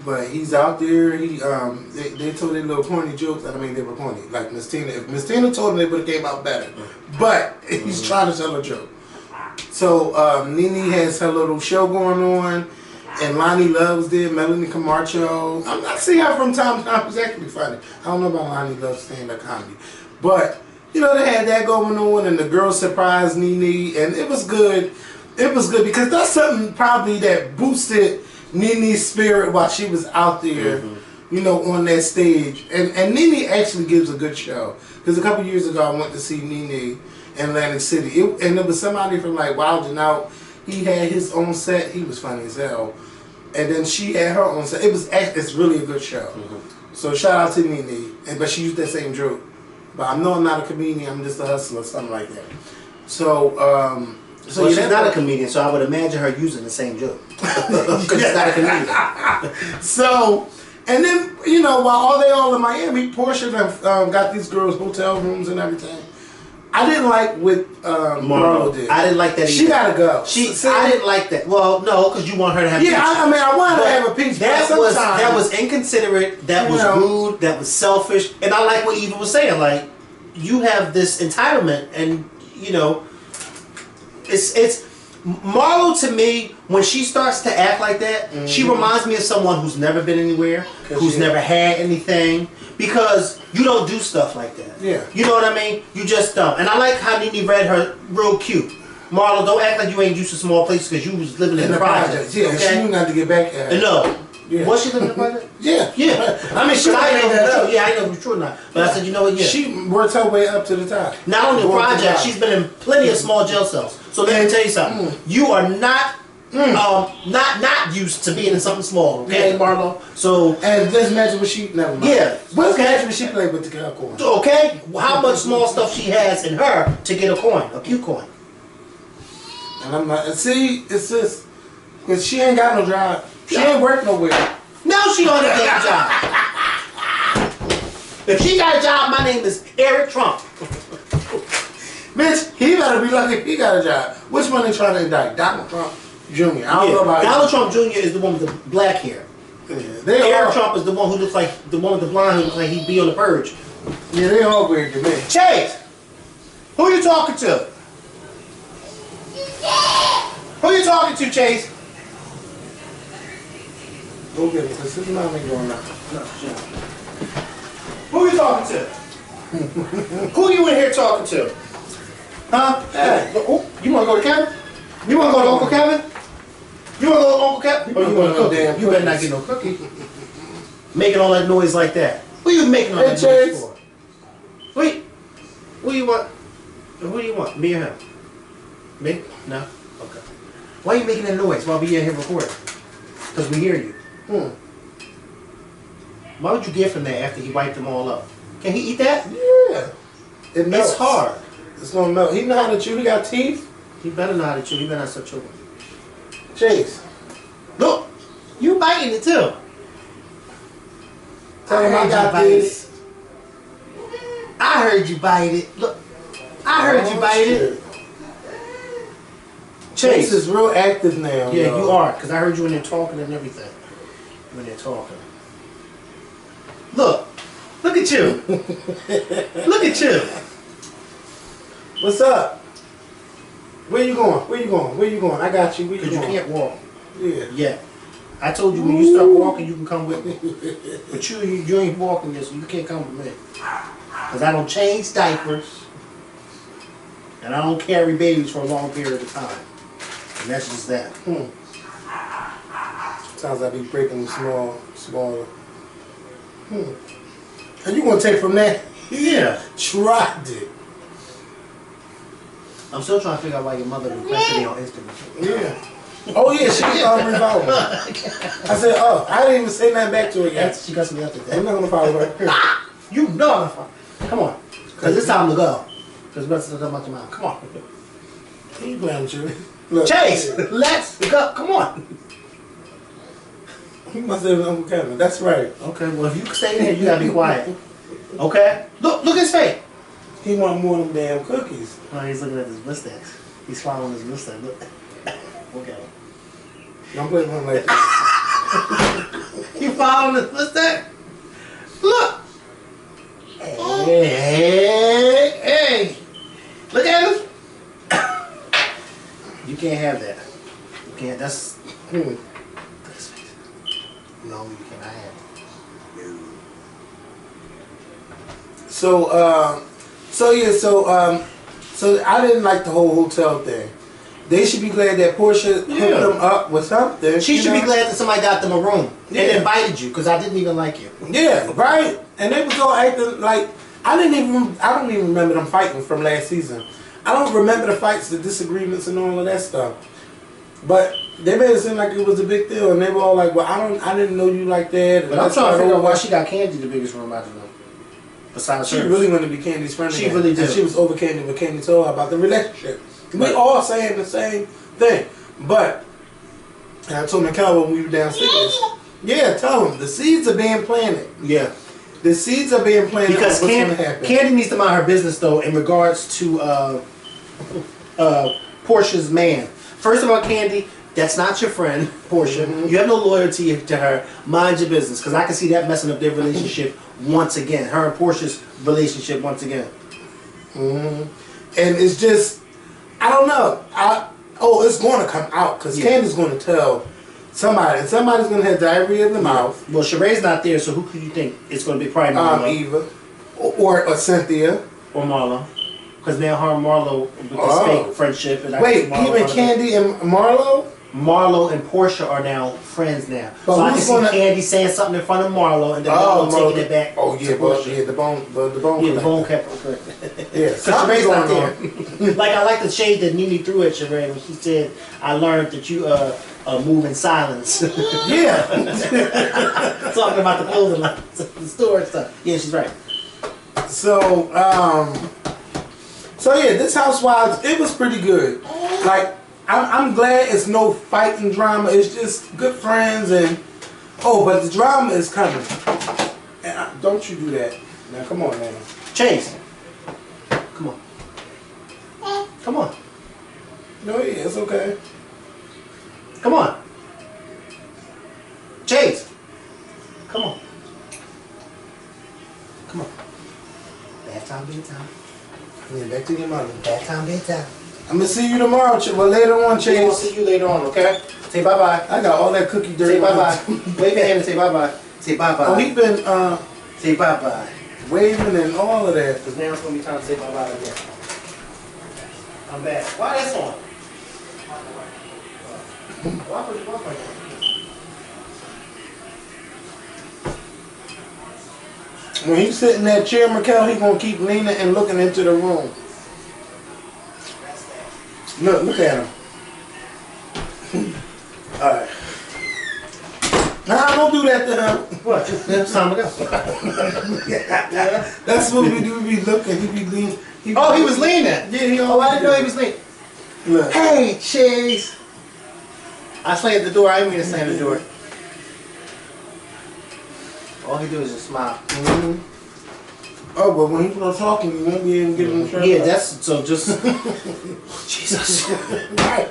But he's out there. He they told their little corny jokes. I mean, they were corny. Like Miss Tina. If Miss Tina told him, they would have came out better. But he's trying to tell a joke. So Nene has her little show going on, and Lonnie Love's there. Melanie Camacho. I'm not seeing her from time to time. It's actually funny. I don't know about Lonnie Love's stand-up comedy, but you know they had that going on, and the girls surprised Nene, and it was good. It was good because that's something probably that boosted Nene's spirit while she was out there, you know, on that stage. And Nene actually gives a good show. Because a couple years ago I went to see Nene in Atlantic City. And there was somebody from like Wild 'N Out. He had his own set. He was funny as hell. And then she had her own set. It's really a good show. So shout out to Nene. But she used that same joke. But I know I'm not a comedian. I'm just a hustler, something like that. So, well, she's not a comedian, so I would imagine her using the same joke. Because she's not a comedian. So, and then, you know, while all in Miami, Porsha got these girls hotel rooms and everything. I didn't like what Marlo did. I didn't like that either. She gotta go. I didn't like that. Well, no, because you want her to have peace. Yeah, I mean, I wanted to have a peace. That was inconsiderate. That was rude. That was selfish. And I like what Eva was saying. Like, you have this entitlement, and you know, it's Marlo to me. When she starts to act like that, she reminds me of someone who's never been anywhere, who's never had anything. Because you don't do stuff like that. Yeah. You know what I mean? You just don't. And I like how Nene read her real cute. Marlo, don't act like you ain't used to small places because you was living in the projects. Yeah, okay? she knew not to get back at her. No. Yeah. Was she living in the project? Yeah. Yeah. I mean, I didn't know if it was true. Yeah, I didn't know if it was true or not. But I said, you know what? Yeah. She worked her way up to the top. Not only the project, she's been in plenty of small jail cells. So let me tell you something. You are not Not used to being in something small. Okay, Marlo. So And just imagine what she never mind. Yeah. Just imagine what she played with to get her coin. okay, how much small stuff she has in her to get a coin, a cute coin. And I'm like, see, it's just because she ain't got no job. She ain't work nowhere. Now she on a damn job. If she got a job, my name is Eric Trump. Bitch, he better be lucky if he got a job. Which one they trying to indict? Donald Trump Jr. I don't know about Donald Trump Jr. is the one with the black hair. Yeah, they Eric all, Trump is the one who looks like the one with the blonde who looks like he'd be on the verge. yeah, they all weird to me. Chase, who you talking to? Who you talking to, Chase? Go get it, because his mom ain't going out. Who you talking to? Who you in here talking to? Huh? Hey. Oh, you want to go to Kevin? You want to go to Uncle Kevin? You want to go to Uncle Kevin? Or you want to cookie? You better not get no cookie. Making all that noise like that. Who you making all that noise for? Wait. Who you want? Who do you want? Me or him? Me? No? Okay. Why are you making that noise while we in here recording? Because we hear you. Why would you give him that after he wiped them all up? Can he eat that? Yeah. It melts. It's hard. It's gonna melt. He know how to chew. He got teeth. He better know how to chew. He better not start chewing. Chase, Look, you biting it too. tell him I got bite this. I heard you bite it. Look, I heard you bite it. Chase is real active now. Yeah, y'all. you are, because I heard you in there talking and everything. When they're talking. Look at you. Look at you. What's up? Where you going? Where you going? Where you going? I got you. Where you Because you going? can't walk. Yeah. Yeah. I told you when you start walking, you can come with me. But you ain't walking this, so you can't come with me. Because I don't change diapers. And I don't carry babies for a long period of time. And that's just that. Sometimes I be breaking them smaller. And you gonna take from that? Yeah. Tried it. I'm still trying to figure out why your mother requested me on Instagram. Yeah. Oh yeah, she revolving. I said, oh, I didn't even say nothing back to her yet. She got me up to I'm that. not gonna follow her. You know I'm fine. Come on. Because it's time to go. Because what's the about your mouth? Come on. He ain't playing with you. Look, Chase, let's go. Come on. He must have been Uncle Kevin. That's right. Okay, well, if you stay there, you gotta be quiet. Okay? Look at his face. He want more of them damn cookies. Oh, he's looking at his mustache. He's following his mustache. Look. Okay. Don't play with him like that. You following his mustache? Look. Hey. Look at him. You can't have that. You can't. That's. Look at his face. No, you cannot have it. So I didn't like the whole hotel thing. They should be glad that Porsha hooked them up with something. She should be glad that somebody got them a room Yeah. and invited you because I didn't even like you. Yeah, right. And they was all acting like I don't even remember them fighting from last season. I don't remember the fights, the disagreements, and all of that stuff. But they made it seem like it was a big deal, and they were all like, "Well, I didn't know you like that." But I'm trying to figure out why she got Kandi the biggest room out of them. Besides She hers. really wanted to be Candy's friend. She again. really did. And she was over Kandi when Kandi told her about the relationship. We all saying the same thing. But, and I told Mikhail when we were downstairs, yeah, tell him, the seeds are being planted. Yeah. The seeds are being planted. Because what's going to happen. Kandi needs to mind her business though in regards to Porsha's man. First of all, Kandi, that's not your friend, Porsha. You have no loyalty to her. Mind your business, because I can see that messing up their relationship once again. Her and Porsha's relationship once again. And it's just, I don't know. It's going to come out because Candy's going to tell somebody. And somebody's going to have diarrhea in the mouth. Well, Sheree's not there, so who could you think it's going to be? Probably Marlo. Eva. Or Cynthia. Or Marlo. Because now her and Marlo with this fake friendship. And Wait, even Kandi and Marlo? Marlo and Porsha are now friends now. But so I can who's see gonna- Kandi saying something in front of Marlo and then Marlo taking it back. Oh yeah, to but Porsha. yeah, the bone. Yeah, the bone kept. Yeah, Because something's Sheree's not going there. Like I like the shade that Nene threw at Sheree when she said, "I learned that you move in silence." Yeah. Talking about the clothing, like the store and stuff. Yeah, she's right. So yeah, this Housewives, it was pretty good. Like, I'm glad it's no fighting drama. It's just good friends and but the drama is coming. And don't you do that. Now, come on, man. Chase, come on, come on, No, yeah, it's okay. come on, Chase, come on, come on. Bath time, bedtime. Yeah, back to your mother. Bath time, bedtime. I'm gonna see you tomorrow, well, later on, I'll Chase. see you later on, okay? Say bye bye. I got all that cookie dirt. Say bye bye. Wave your hand and say bye bye. Say bye bye. Oh, he been Say bye bye. waving and all of that. Because now it's going to be time to say bye bye again. I'm back. Why this on? Why put your Wi-Fi on? When he sit in that chair, Mikkel, he gonna keep leaning and looking into the room. Look at him. All right. Nah, don't do that to him. What? It's time to go. That's what we do. We be looking. He be leaning. Oh, he was leaning. Yeah, he Oh, I didn't know he always was leaning. Look. Hey, Chase. I slammed the door. I didn't mean to slam the door. All he do is just smile. Mhm. Oh, but when he starts talking, you won't be able to get him in trouble. Yeah, that's so just. Jesus.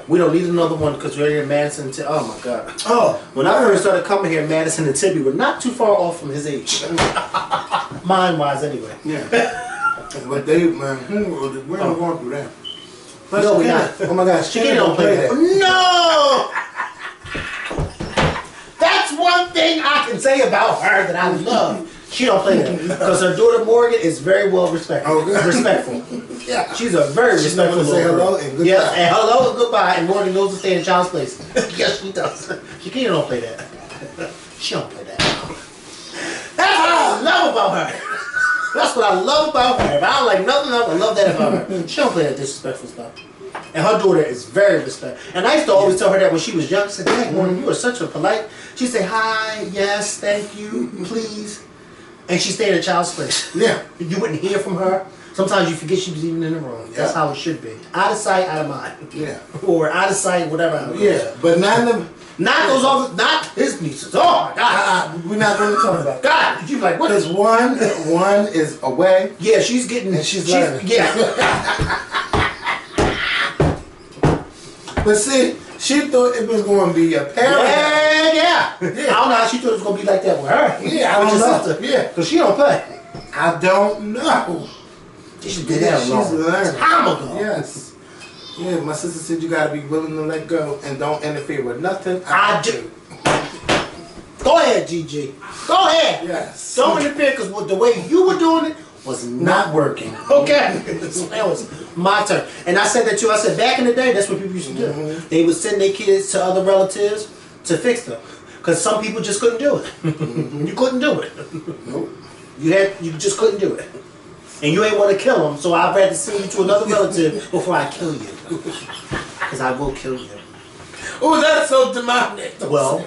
We don't need another one because we're here in Madison. Oh my God. Oh, When I first started coming here, Madison and Tibby were not too far off from his age. Mind-wise, anyway. yeah. But they, man, we're not going through that. Plus, No, we're Shakira- not. Oh my gosh, She Shakira don't play that. No! That's one thing I can say about her that I love. She don't play that because her daughter Morgan is very well respected. Oh, good. Respectful. Yeah. She's a very She's not respectful. gonna say little hello girl. and goodbye. Yes, and hello and goodbye. And Morgan knows to stay in child's place. Yes, she does. Shakira don't play that. She don't play that. That's what I love about her. That's what I love about her. If I don't like nothing else, I love that about her. She don't play that disrespectful stuff. And her daughter is very respectful. And I used to always tell her that when she was young. I said, Dad, Morgan, you are such a polite. She'd say, hi, yes, thank you, please. And she stayed in a child's place. Yeah. You wouldn't hear from her. Sometimes you forget she was even in the room. That's Yeah. how it should be. Out of sight, out of mind. Yeah. Or out of sight, whatever. Yeah, but none of Not those other, not his nieces. Oh my God. we're not going to talk about that. God, you like what is? Because one is away. Yeah, she's getting. And she's learning. Yeah. But see, she thought it was going to be a parent. Yeah. I don't know how she thought it was gonna be like that with her. Yeah, I With don't your know. sister. Yeah. Because she don't play. I don't know. She did that She's long learning. time ago. Yes. Yeah, my sister said you got to be willing to let go and don't interfere with nothing. I do. Go ahead, GG. Go ahead. Yes. Don't interfere because the way you were doing it was not working. Okay. So that was my turn. And I said that too. I said back in the day, that's what people used to do. Mm-hmm. They would send their kids to other relatives to fix them. Because some people just couldn't do it. You couldn't do it. Nope. You just couldn't do it. And you ain't want to kill them, so I'd rather send you to another relative before I kill you. Because I will kill you. Oh, that's so demonic. Well,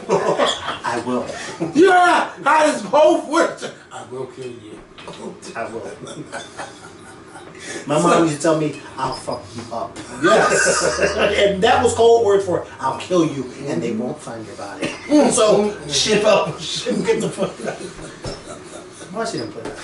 I will. Yeah, how does both work? I will kill you. I will. My mom used to tell me, I'll fuck you up. Yes. And that was code word for, I'll kill you, and they won't find your body. So, ship up. Get the fuck out. Why she didn't play that?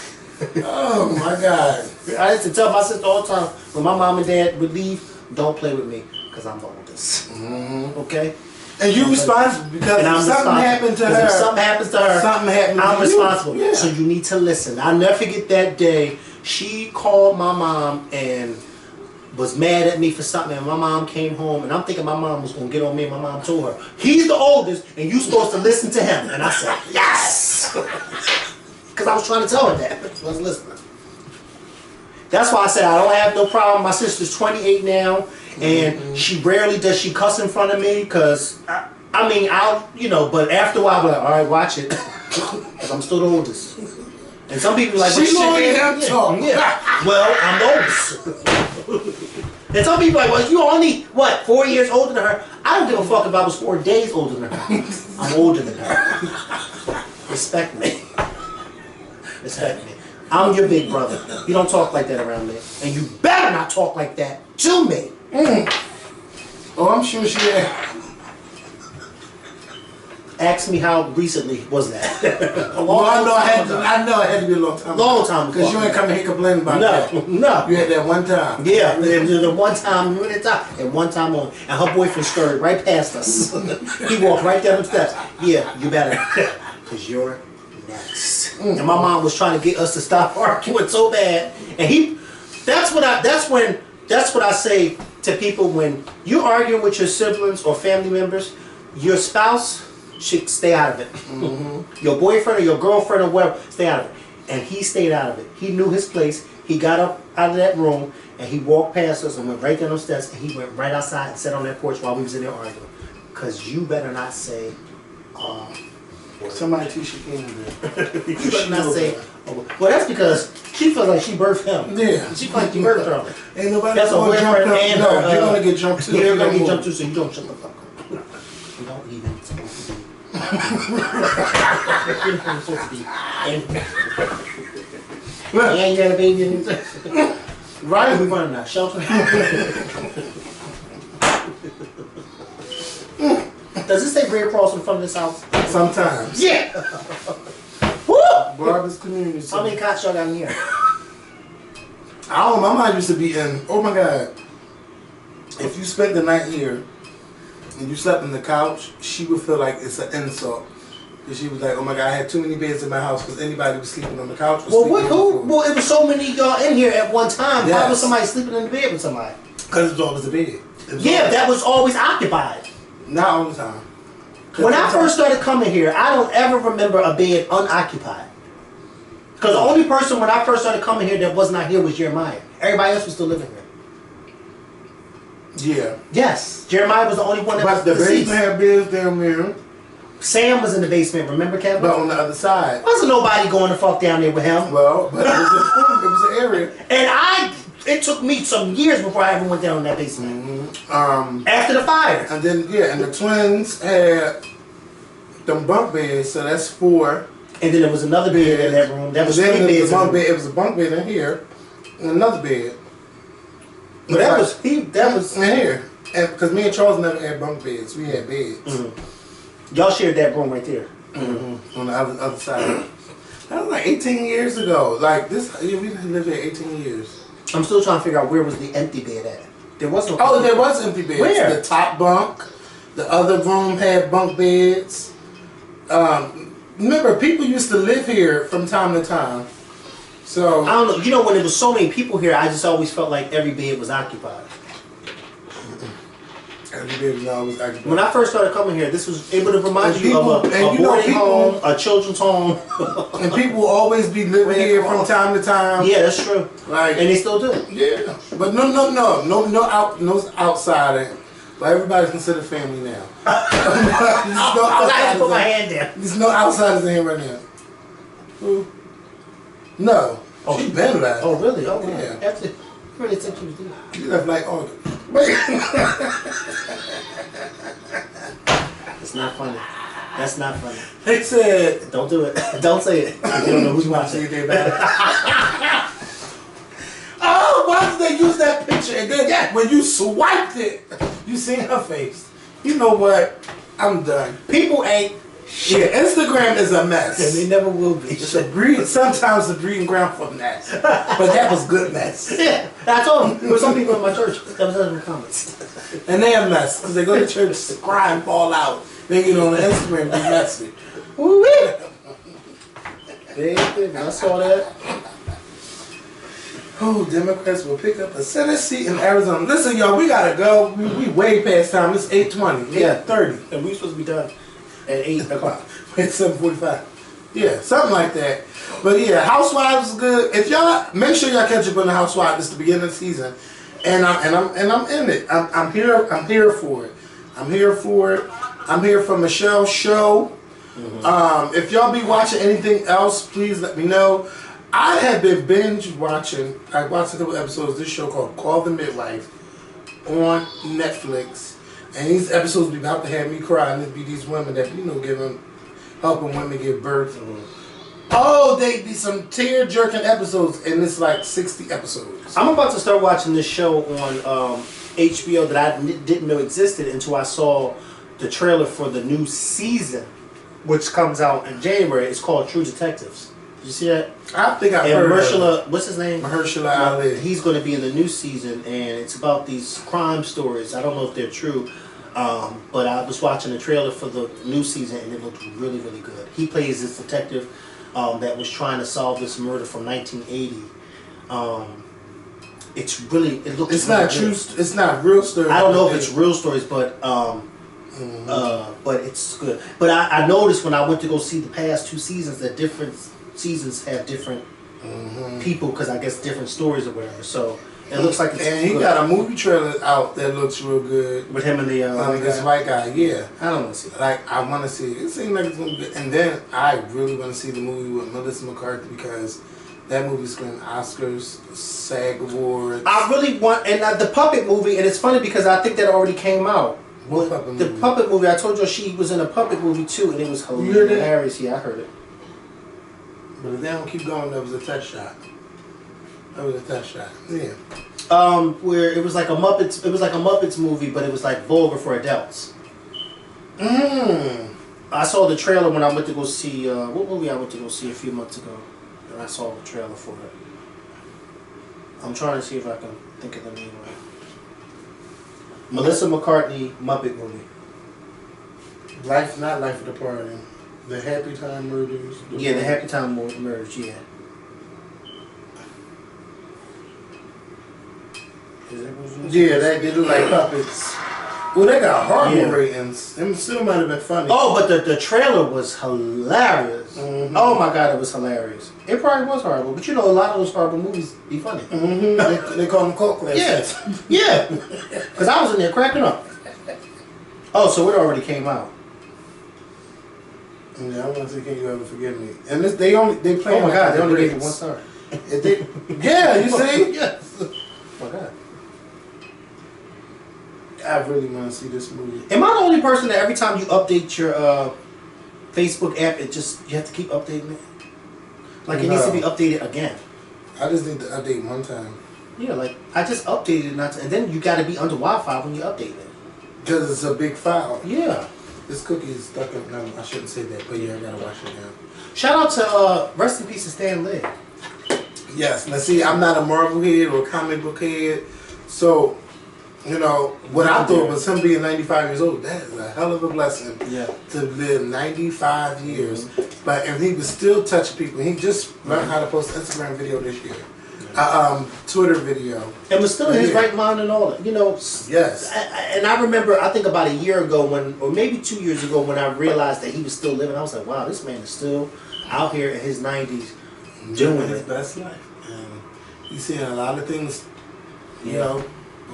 Oh my God. I used to tell my sister all the time, when my mom and dad would leave, don't play with me, because I'm the oldest. Okay? And you responsible because And if I'm something happened to her. If something happens to her, something happened to I'm you. responsible. Yeah. So you need to listen. I'll never forget that day. She called my mom and was mad at me for something. And my mom came home, and I'm thinking my mom was going to get on me. And my mom told her, he's the oldest, and you're supposed to listen to him. And I said, yes! Because I was trying to tell her that. She wasn't listening. That's why I said I don't have no problem. My sister's 28 now, And she rarely does she cuss in front of me because, I mean, I'll, you know, but after a while, I'm like, all right, watch it. Because I'm still the oldest. And some people are like, She have talk. Yeah. Well, I'm the oldest. And some people are like, well, you only, what, 4 years older than her? I don't give a fuck if I was 4 days older than her. I'm older than her. Respect me. Respect me. I'm your big brother. You don't talk like that around me. And you better not talk like that to me. Oh, I'm sure she had. Ask me how recently was that? Well, I know it had to be a long time. Long time ago. Because you ain't coming here complaining about that. No. You had that one time. Yeah, the one time, remember that time? And one time only. And her boyfriend scurried right past us. He walked right down the steps. Yeah, you better. Because you're next. And my mom was trying to get us to stop arguing so bad. And that's what I say to people when you're arguing with your siblings or family members, your spouse should stay out of it. Your boyfriend or your girlfriend or whatever, stay out of it. And he stayed out of it. He knew his place. He got up out of that room and he walked past us and went right down those steps and he went right outside and sat on that porch while we was in there arguing. Because you better not say, somebody teach you can do. You better not say, well, that's because she feels like she birthed him. Yeah. She feels like you birthed her. Ain't nobody That's a gonna jump boyfriend up. and No, her, you're gonna get jumped too. You're gonna get jumped too, so you don't shut the fuck up. You don't even supposed to be. You're supposed to be. And you got a baby in right? We running that shelter. Does it say Red Cross in front of this house? Sometimes. Yeah. Woo! Barber's community. How many cots y'all got in here? I don't know, my mom used to be in, oh my God. If you spent the night here and you slept on the couch, she would feel like it's an insult. Because she was like, oh my God, I had too many beds in my house because anybody was sleeping on the couch. Well, it was so many y'all in here at one time. Yes. Why was somebody sleeping in the bed with somebody? Because it was always a bed. Yeah, that was always occupied. Not all the time. When I first started coming here, I don't ever remember a bed unoccupied. Because the only person when I first started coming here that was not here was Jeremiah. Everybody else was still living here. Yeah. Yes. Jeremiah was the only one that was the deceased. basement had beds down there. Sam was in the basement, remember, Kevin? But on the other side. Wasn't nobody going to fuck down there with him. Well, but it was an area. And it took me some years before I ever went down in that basement. After the fire. And then, and the twins had them bunk beds, so that's 4. And then there was another bed in that room. That was 3 beds. It was a bunk bed in here, and another bed. But that was in here. Because me and Charles never had bunk beds. We had beds. Y'all shared that room right there. On the other side. That was like 18 years ago. Like this, we lived here 18 years. I'm still trying to figure out where was the empty bed at. There was no. Oh, there was empty beds. Where? The top bunk. The other room had bunk beds. Remember, people used to live here from time to time. So I don't know. You know, when there was so many people here, I just always felt like every bed was occupied. every bed was always occupied. When I first started coming here, this was able to remind you of a boarding home, a children's home. And people will always be living here from time to time. Yeah, that's true. Like, and they still do. Yeah, but no outsider. But everybody's considered family now. I had to put my hand down. There's no outsiders in here right now. Who? No. Oh, she been left. Oh, really? Oh, yeah. After, really think she was doing. You left like August. It's not funny. That's not funny. They said, don't do it. Don't say it. You don't know who's watching. Oh, why did they use that picture? And then when you swiped it, you seen her face. You know what? I'm done. People ain't shit. Yeah, Instagram is a mess. And they never will be. It's sometimes a breeding ground for mess. But that was good mess. Yeah, I told them. There were some people in my church that was in the comments. And they a mess because they go to church to cry and fall out. They get on the Instagram be messy. Woo-wee. I saw that. Oh, Democrats will pick up a Senate seat in Arizona. Listen, y'all, we gotta go. We way past time. It's 8:20. Yeah, 30. And we supposed to be done at 8 o'clock. It's 7:45. Yeah, something like that. But yeah, Housewives is good. If y'all make sure y'all catch up on the Housewives. It's the beginning of the season. and I'm in it. I'm here. I'm here for it. I'm here for it. I'm here for Michelle's show. If y'all be watching anything else, please let me know. I have been binge watching. I watched a couple episodes of this show called Call the Midwife on Netflix, and these episodes be about to have me cry. And it be these women that helping women give birth. Oh, they be some tear-jerking episodes, and it's like 60 episodes. I'm about to start watching this show on HBO that I didn't know existed until I saw the trailer for the new season, which comes out in January. It's called True Detectives. Did you see that? I think I heard Mahershala, what's his name? Mahershala Ali. He's going to be in the new season, and it's about these crime stories. I don't know if they're true, but I was watching the trailer for the new season, and it looked really, really good. He plays this detective that was trying to solve this murder from 1980. It's really, it looks. It's really not good. true. It's not real stories. I don't know if it's real stories, but it's good. But I noticed when I went to go see the past two seasons that different seasons have different people, because I guess different stories or whatever. So it looks like it's and he good. got a movie trailer out that looks real good With him and the this white guy. Yeah, I don't want to see it. like I want to see it. It seems like it's gonna be good. And then I really want to see the movie with Melissa McCarthy, because that movie's screaming Oscars, SAG Awards. I really want, and the puppet movie, and it's funny because I think that already came out. What puppet The movie? puppet movie, I told you she was in a puppet movie too, and it was You heard that? hilarious. Yeah, I heard it. But if they don't keep going, that was a test shot. That was a test shot. Yeah. Where it was like a Muppets, it was like a Muppets movie, but it was like vulgar for adults. I saw the trailer when I went to go see what movie I went to go see a few months ago, and I saw the trailer for it. I'm trying to see if I can think of the name right. Melissa McCartney Muppet movie. Life, not Life of the Party. The Happy Time Murders. Yeah, the Happy Time Murders. Yeah. Is that what Yeah, they look like puppets. Well, they got horrible Yeah. ratings. Them still might have been funny. Oh, but the trailer was hilarious. Oh my god, it was hilarious. It probably was horrible, but you know, a lot of those horrible movies be funny. They call them cult classics. Yeah, yeah. Because I was in there cracking up. Oh, so it already came out. Yeah, I want to say, Can You Ever Forgive Me? And this, they play. Oh my god, they only gave you 1 star. Yeah, you see? Yes. Oh my god. I really want to see this movie. Am I the only person that every time you update your Facebook app, you have to keep updating it? Like it needs to be updated again. I just need to update one time. Yeah, like I just updated it, and then you got to be under Wi-Fi when you update it. Because it's a big file. Yeah. This cookie is stuck in. No, I shouldn't say that, but yeah, I gotta wash it now. Shout out to rest in peace to Stan Lee. Yes. Now, see, I'm not a Marvel head or a comic book head, so you know what I thought was him being 95 years old. That is a hell of a blessing. Yeah. To live 95 years, but if he was still touching people, he just learned how to post an Instagram video this year, Twitter video, And was still in his right mind and all that. You know. Yes. And I remember, I think about a year ago or maybe 2 years ago, when I realized that he was still living, I was like, wow, this man is still out here in his 90s doing his it. best life. And he's seeing a lot of things, you know.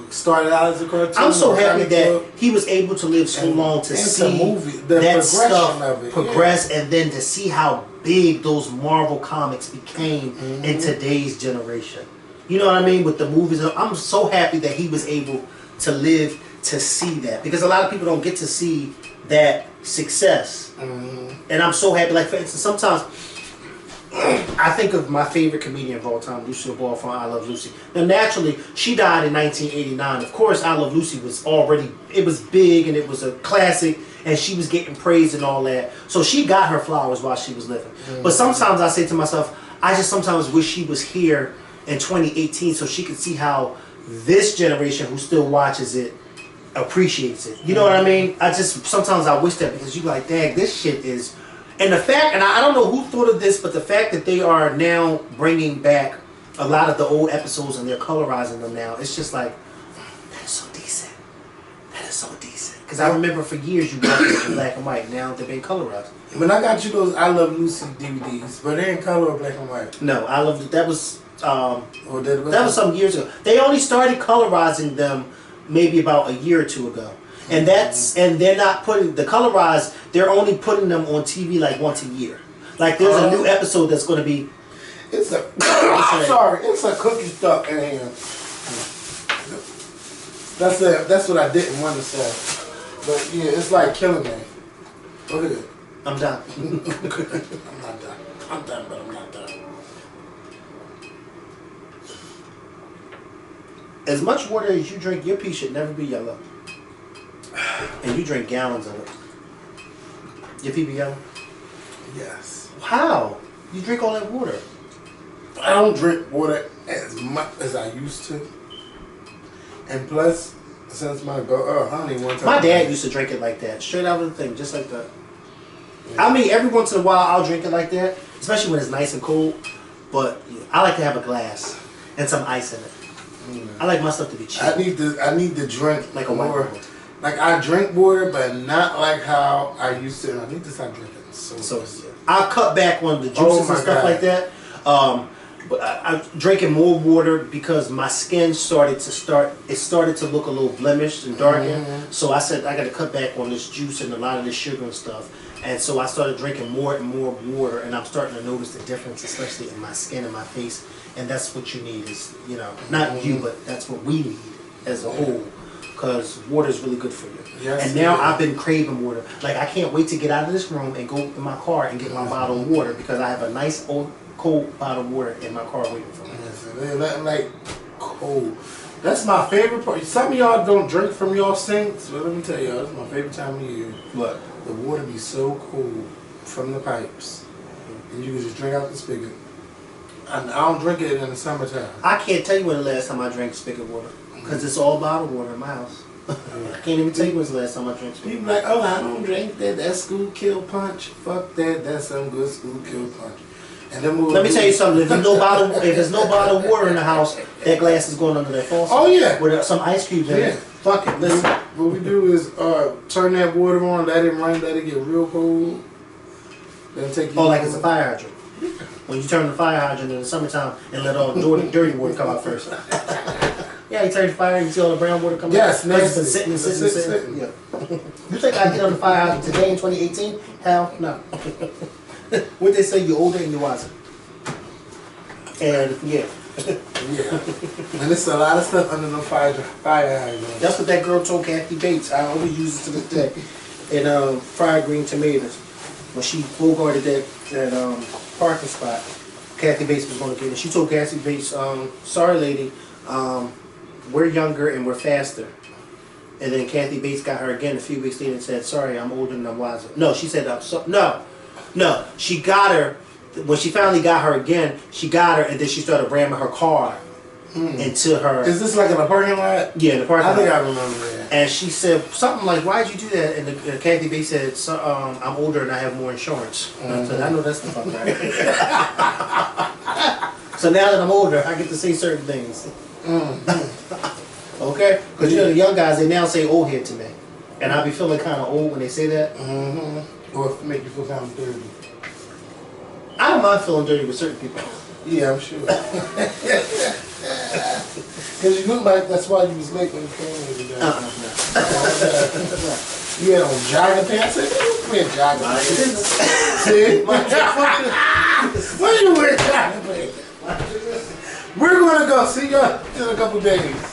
Started out as a cartoon. I'm so happy that he was able to live so long to and see the that stuff of it, progress, and then to see how big those Marvel comics became in today's generation. You know what I mean? With the movies, I'm so happy that he was able to live to see that, because a lot of people don't get to see that success. And I'm so happy. Like, for instance, sometimes I think of my favorite comedian of all time, Lucille Ball from I Love Lucy. Now, naturally, she died in 1989. Of course, I Love Lucy was it was big, and it was a classic, and she was getting praised and all that. So she got her flowers while she was living. But sometimes I say to myself, I just sometimes wish she was here in 2018 so she could see how this generation who still watches it appreciates it. You know what I mean? Sometimes I wish that, because you like, dang, this shit is... And the fact, and I don't know who thought of this, but the fact that they are now bringing back a lot of the old episodes and they're colorizing them now, it's just like, that is so decent. That is so decent. Because I remember for years you watched it in black and white. Now they're being colorized. When I got you those I Love Lucy DVDs, but they're in color or black and white. No, I love that was That was some years ago. They only started colorizing them maybe about a year or two ago. And and they're not putting the colorized. They're only putting them on TV like once a year. Like there's a new episode that's going to be. It's a it's a cookie stuck in here. That's what I didn't want to say. But yeah, it's like killing me. Go ahead. I'm done. I'm not done. I'm done, but I'm not done. As much water as you drink, your pee should never be yellow. And you drink gallons of it. Your pee be yellow? Yes. How? You drink all that water. I don't drink water as much as I used to. And plus, since my I don't even want to. My dad used to drink it like that, straight out of the thing, just like that. Yeah. I mean, every once in a while I'll drink it like that, especially when it's nice and cold. But I like to have a glass and some ice in it. I like my stuff to be cheap. I need to drink like a more. Like I drink water, but not like how I used to. I need to stop drinking soda. So I'll cut back on the juices and stuff like that. But I'm drinking more water because my skin started to look a little blemished and darkened. So I said I got to cut back on this juice and a lot of this sugar and stuff. And so I started drinking more and more water, and I'm starting to notice the difference, especially in my skin and my face. And that's what you need is, not you, but that's what we need as a whole, because water is really good for you. Yes, and now I've been craving water. Like I can't wait to get out of this room and go in my car and get my bottle of water because I have a nice old cold bottle of water in my car waiting for me. Yes, nothing like cold. That's my favorite part. Some of y'all don't drink from y'all sinks, but let me tell y'all, that's my favorite time of year. What? The water be so cold from the pipes, and you can just drink out the spigot. I don't drink it in the summertime. I can't tell you when the last time I drank spigot water because it's all bottled water in my house. I can't even tell you when's the last time I drank spigot. People like, oh, I don't drink that. That's school kill punch. Fuck that. That's some good school kill punch. And then let me tell you something. If there's no bottled water in the house, that glass is going under that faucet. Oh yeah. With some ice cubes in it. Fuck it. Listen. What we do is turn that water on, let it run, let it get real cold. Then take. Like it's a fire hydrant. When you turn the fire hydrant in the summertime and let all the dirty water come out first. Yeah, you turn the fire and you see all the brown water come out. Yes, it's been sitting. Yeah. You think I get on the fire hydrant today in 2018? Hell no. What they say, you're older and you're wiser. And yeah. And there's a lot of stuff under the fire hydrant. That's what that girl told Kathy Bates. I always use it to this day. In fried green tomatoes. When she bogarted that parking spot, Kathy Bates was going to get it. She told Kathy Bates, sorry lady, we're younger and we're faster. And then Kathy Bates got her again a few weeks later and said, sorry, I'm older and I'm wiser. No, she said, no, she got her. When she finally got her again, she got her and then she started ramming her car into her. Is this like in a parking lot? Yeah, in the parking lot. I think I remember that. And she said something like, why'd you do that? And Kathy Bates said, I'm older and I have more insurance. And I said, I know that's the fuck right. So now that I'm older, I get to say certain things. Okay? Because the young guys, they now say old head to me. And I be feeling kind of old when they say that. Or if it make you feel kind of dirty. I don't mind feeling dirty with certain people. Yeah, I'm sure. Because you look like that's why you was late when you came here today. You had on jogging pants? You wear jogging pants. See? Why you wear jogging pants? We're going to go see y'all in a couple days.